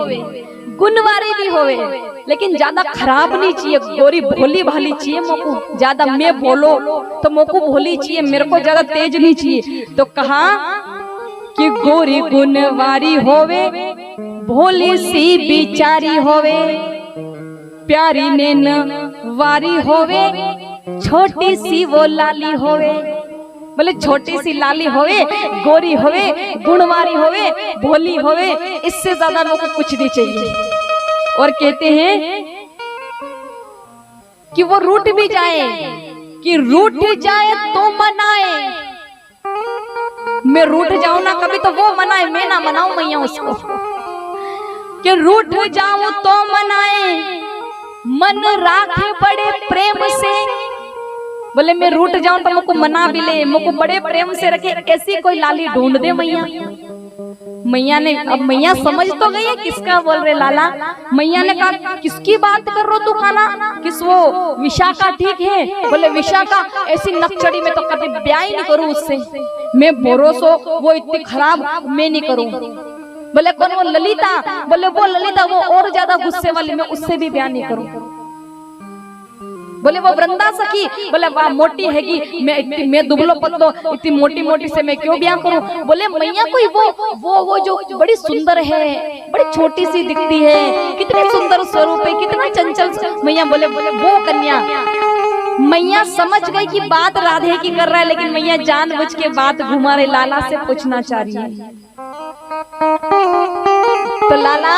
गुणवारी भी होवे, लेकिन ज्यादा खराब नहीं चाहिए, गोरी भोली भाली चाहिए मोको। ज्यादा मैं बोलो तो मोको भोली चाहिए, मेरे को ज्यादा तेज नहीं चाहिए। तो कहा कि गोरी गुणवारी होवे, भोली सी बिचारी होवे, प्यारी नैन वारी होवे, छोटी सी वो लाली होवे। बोले छोटी सी लाली होवे, गोरी होवे, गुणवारी होवे, भोली होवे, इससे ज्यादा लोग को कुछ नहीं चाहिए। और कहते हैं कि वो रूठ भी जाए, कि रूठ जाए तो मनाए। मैं रूठ जाऊं ना कभी तो वो मनाए, मैं ना मनाऊं मैया उसको। कि रूठ जाऊं तो मनाए, मन राखे बड़े प्रेम से। बोले मैं रूठ जाऊं तो मुझको मना भी ले, मुझको बड़े प्रेम से रखे, ऐसी कोई लाली ढूंढ दे मैया। मैया ने, अब मैया समझ तो गई है किसका बोल रहे लाला। मैया ने कहा किसकी बात कर रहे हो तू खाना, किस वो विशाखा ठीक है? बोले विशाखा ऐसी नकचड़ी में तो कभी ब्याह ही नहीं करूं उससे, मैं भरोसो वो इतनी खराब मैं नहीं करूं। बोले कौन? वो ललिता। बोले वो ललिता वो और ज्यादा गुस्से वाली, मैं उससे भी ब्याह नहीं करूं। बोले वो वृंदा सखी। बोले वाह मोटी हैगी, मैं दुबलो पतलो, इतनी मोटी मोटी से मैं क्यों ब्याह करूं? बोले मैया कोई वो जो बड़ी सुंदर है, बड़ी छोटी सी दिखती है, कितने सुंदर स्वरूप है, कितना चंचल। मैया बोले वो कन्या। मैया समझ गई कि बात राधे की कर रहा है, लेकिन मैया जानबूझ के बात घुमा रहे, लाला से पूछना चाह रही है। तो लाला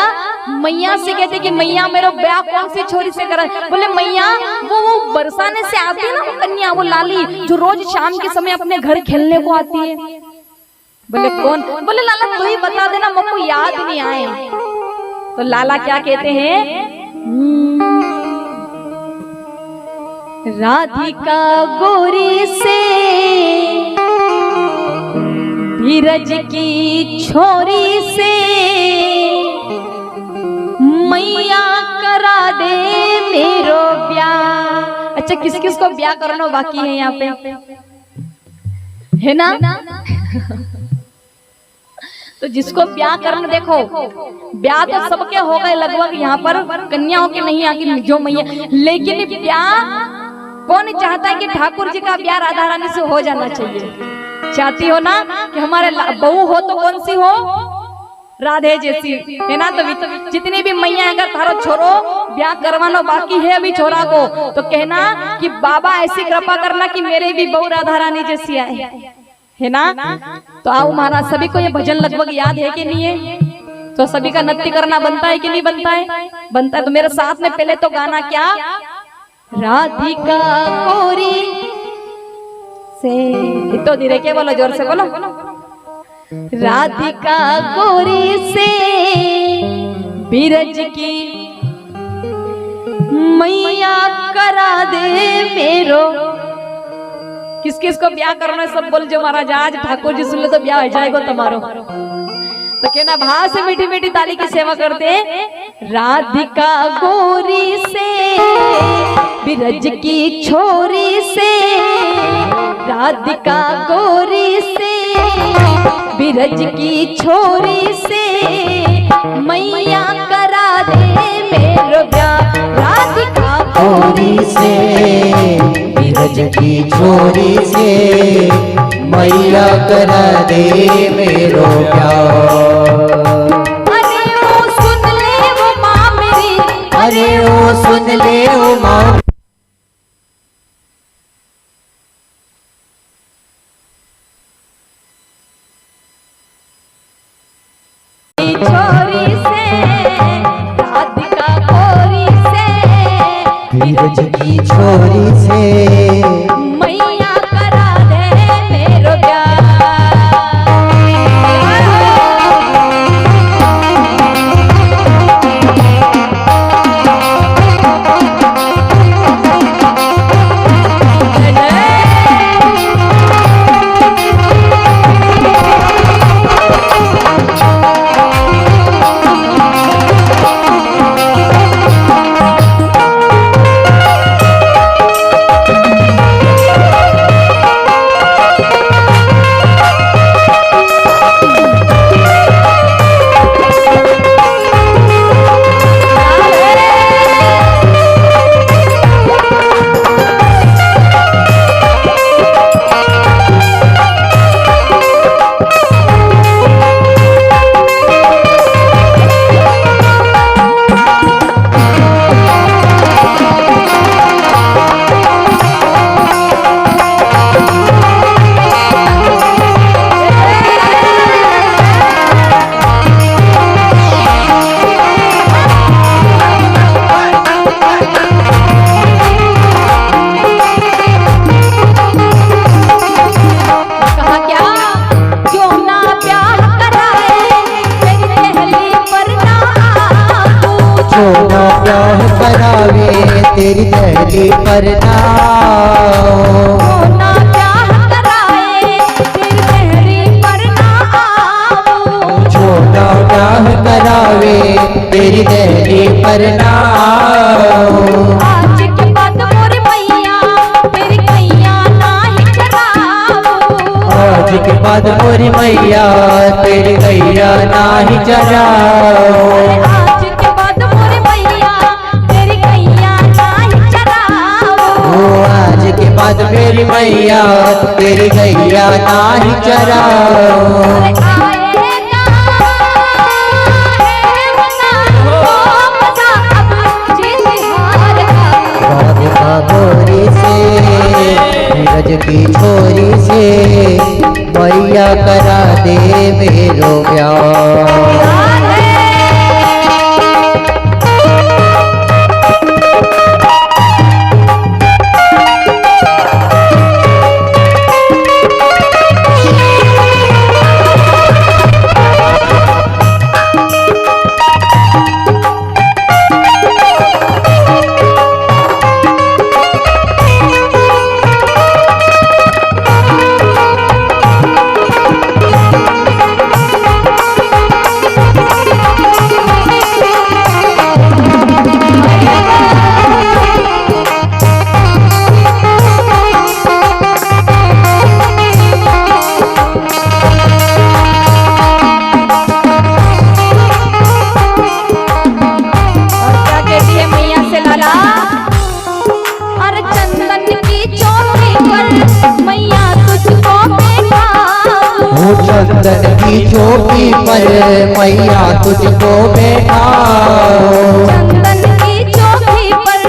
मैया से कहते कि मैया मेरा ब्याह कौन सी छोरी से करा? बोले मैया वो बरसाने से आती है ना वो कन्या, वो लाली जो रोज शाम के समय अपने घर खेलने को आती है। बोले कौन? बोले लाला तू ही बता देना, मुझको याद नहीं आए। तो लाला क्या कहते हैं? राधिका गोरी से धीरज की छोरी से दे मेरो ब्याह। अच्छा, किस किस को ब्याह करना बाकी है यहाँ पे, है ना? तो जिसको ब्याह करना, देखो ब्याह तो सबके हो गए लगभग यहाँ पर, कन्याओं के नहीं आगे जो मैया, लेकिन ब्याह कौन चाहता है कि ठाकुर जी का ब्याह राधा रानी से हो जाना चाहिए? चाहती हो ना कि हमारे बहू हो तो कौन सी हो? राधे जैसी, है ना? तो जितनी भी मैया अगर थारो छोरो ब्याह करवाना बाकी है अभी छोरा को, तो कहना कि बाबा ऐसी कृपा करना कि मेरे भी बहू राधा रानी जैसी आए, है ना? तो आओ महाराज, सभी को ये भजन लगभग याद है कि नहीं है? तो सभी का नृत्य करना बनता है कि नहीं बनता है? बनता है। तो मेरे साथ में पहले तो गाना क्या, राधिका कोरी से, तो धीरे के बोलो, जोर से बोलो। राधिका गोरी से बिरज की मैया करा दे मेरो। किस किस को ब्याह करना है सब बोल जो महाराज, आज ठाकुर जी सुन ले तो ब्याह हो जाएगा तुम्हारो। तो कहना भाव से मीठी मीठी ताली की सेवा करते। राधिका गोरी से बिरज की छोरी से, राधिका गोरी से बिरज की छोरी से मैया करा दे मेरो ब्याह। राधिका गोरी से बिरज की छोरी से मैया करा दे मेरो प्यार। अरे ओ सुन ले वो माँ मेरी, अरे ओ सुन ले ओ माँ, छोरी से राधिका गोरी से बिरज की छोरी से मैया करा दे मेरो ब्याह। तेरी दहली पर ना ना ब्याह कराए तेरी दहली पर ना आओ। छोटा ब्याह करावे तेरी दहली पर ना आज के बाद मोरी मैया तेरी कैया नाही चराओ। आज के बाद मोरी मैया तेरी गैया नाही चराओ। आज के बाद मोरी मैया तेरी कैया नाही चराओ। आज के बाद मेरी मैया तेरी गैया नाही चराओ। आएगा है मना ओ मजा अब जीत हार का। राधिका गोरी से नीरज की छोरी से मैया करा दे मेरो प्यार। चौकी पर मैया तुझको बैठाओ। चंदन की चौकी पर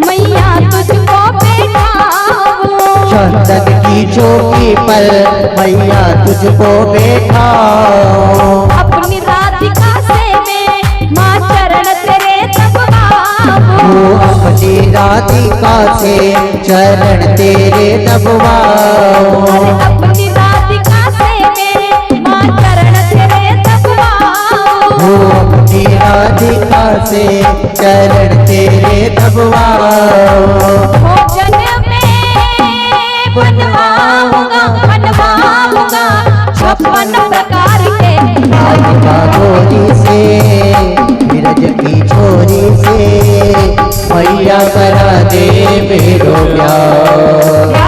मैया तुझको बैठाओ। चंदन की चौकी पर मैया तुझको बैठाओ। अपनी राधिका से मैं माँ चरण तेरे दबाऊं। अपनी राधिका से चरण तेरे दबवाओ। अपनी राधिका से मैं माँ चरण तेरे दबाऊं। अपनी राधिका से चरण तेरे दबवाओ। भोजन में बनवाऊंगा 56 प्रकार के। राधिका गोरी से विरज की छोरी से मैया करा दे मेरो ब्याह।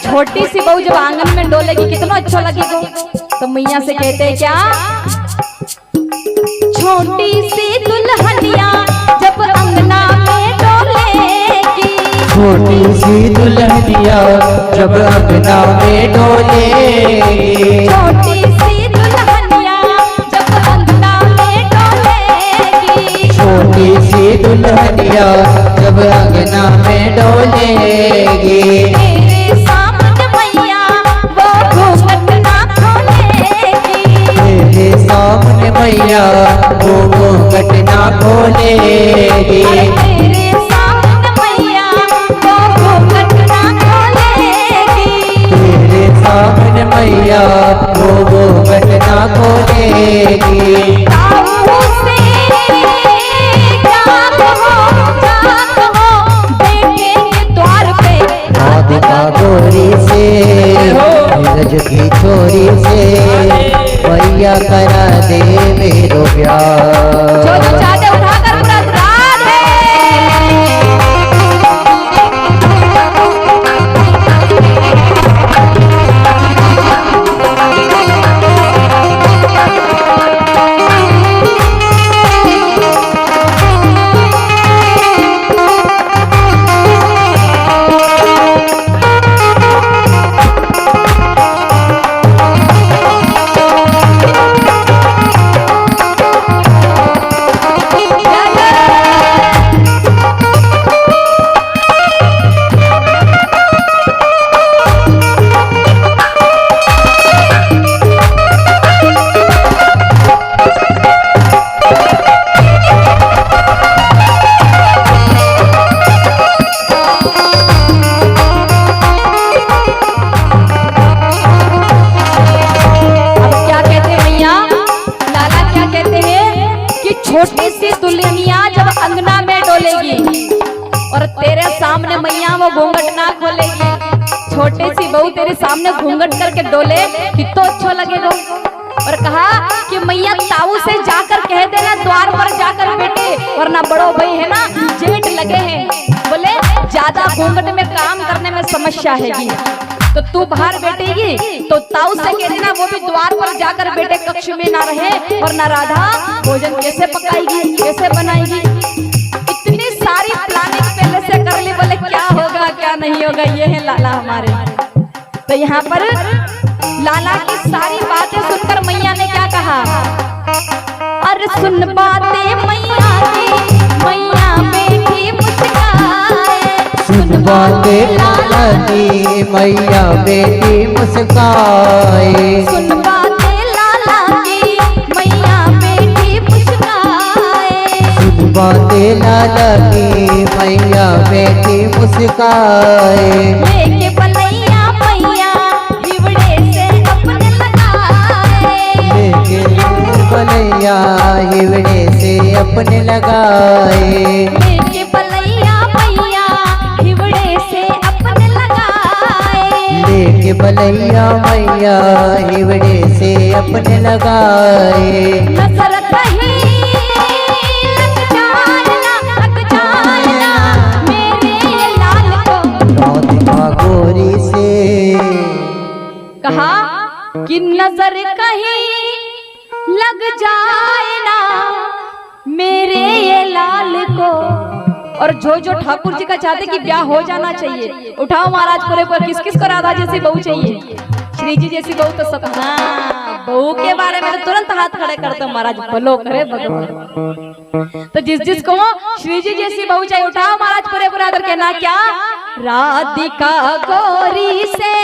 छोटी सी बहू जब आंगन में डोलेगी कितना अच्छा लगेगा। तो मैया से कहते हैं क्या, छोटी सी दुल्हनिया जब अंगना में डोलेगी। छोटी सी दुल्हनिया जब अंगना में डोलेगी। छोटी सी दुल्हनिया जब अंगना में डोलेगी। छोटी सी दुल्हनिया जब अंगना में डोलेगी। सामने मैया वो घूंघट ना खोलेगी। तेरे सामने मैया वो घूंघट ना खोलेगी। तेरे सामने मैया वो घूंघट ना खोलेगी। ताऊ से जाग हो बेटे के द्वार पे। राधिका गोरी से नीरज की छोरी से मैया करा दे मेरो प्यार। जो चाहते उठाकर राधे। छोटी सी दुल्हनिया जब अंगना में डोलेगी और तेरे सामने मैया वो घूंघट ना खोलेगी। छोटी सी बहू तेरे सामने घूंघट करके डोले कितना अच्छा लगेगा। और कहा कि मैया ताऊ से जाकर कह देना द्वार पर जाकर बेटे, वरना बड़ो भाई है ना जेठ लगे हैं, बोले ज्यादा घूंघट में काम करने में समस्या है तो तू बाहर बैठेगी तो ताऊ से कह देना वो भी द्वार पर जाकर बेटे कक्ष में ना रहे, वरना राधा भोजन कैसे पकाएगी कैसे बनाएगी। इतनी सारी प्लानिंग पहले से कर ली, बोले क्या होगा क्या नहीं होगा। ये है लाला हमारे। तो यहाँ पर लाला की सारी बातें सुनकर मैया ने क्या कहा, अरे सुन बातें मैया की, मैया बेटी मुस्काए। सुन बातें लाला की, मैया बेटी मुस्काए। सुन बातें लाला की, मैया बेटी मुस्काए। बातें लाला की मैया बेटी मुस्काए। लेके पलैया मैया हिवड़े से अपने लगाए। लेके पलैया हिवड़े से अपने लगाए। लेके पलैया मैया हिवड़े से अपने लगाए। लेके बलैया मैया हिवड़े से अपने लगाए। नजर कहीं लग जाना मेरे लाल को। राधिका गोरी से कहा कि नजर कहीं लग जाए ना मेरे ये लाल को। और जो ठाकुर जी का चाहते कि ब्याह हो जाना चाहिए, उठाओ महाराज पूरे पर। किस किस को राधा जैसी बहू चाहिए? श्री जी जैसी बहू तो सब। हाँ, बहू के बारे में तो तुरंत हाथ खड़े करते महाराज, बोलो करे भगवान। तो जिस जिस को श्री जी जैसी बहू चाहिए, उठाओ महाराज पूरे पूरा आदर। कहना क्या? राधिका गोरी से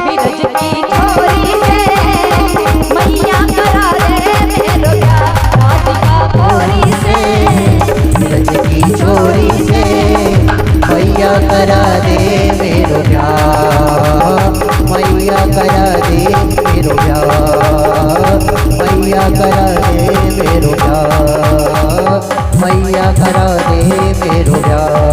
बिरज की छोरी से मैया करा दे मेरो ब्याह। राधिका गोरी से ब्रज की छोरी से मैया करा दे मेरो ब्याह। मैया करा दे मेरो ब्याह। मैया करा दे मेरो ब्याह। मैया करा दे मेरो ब्याह।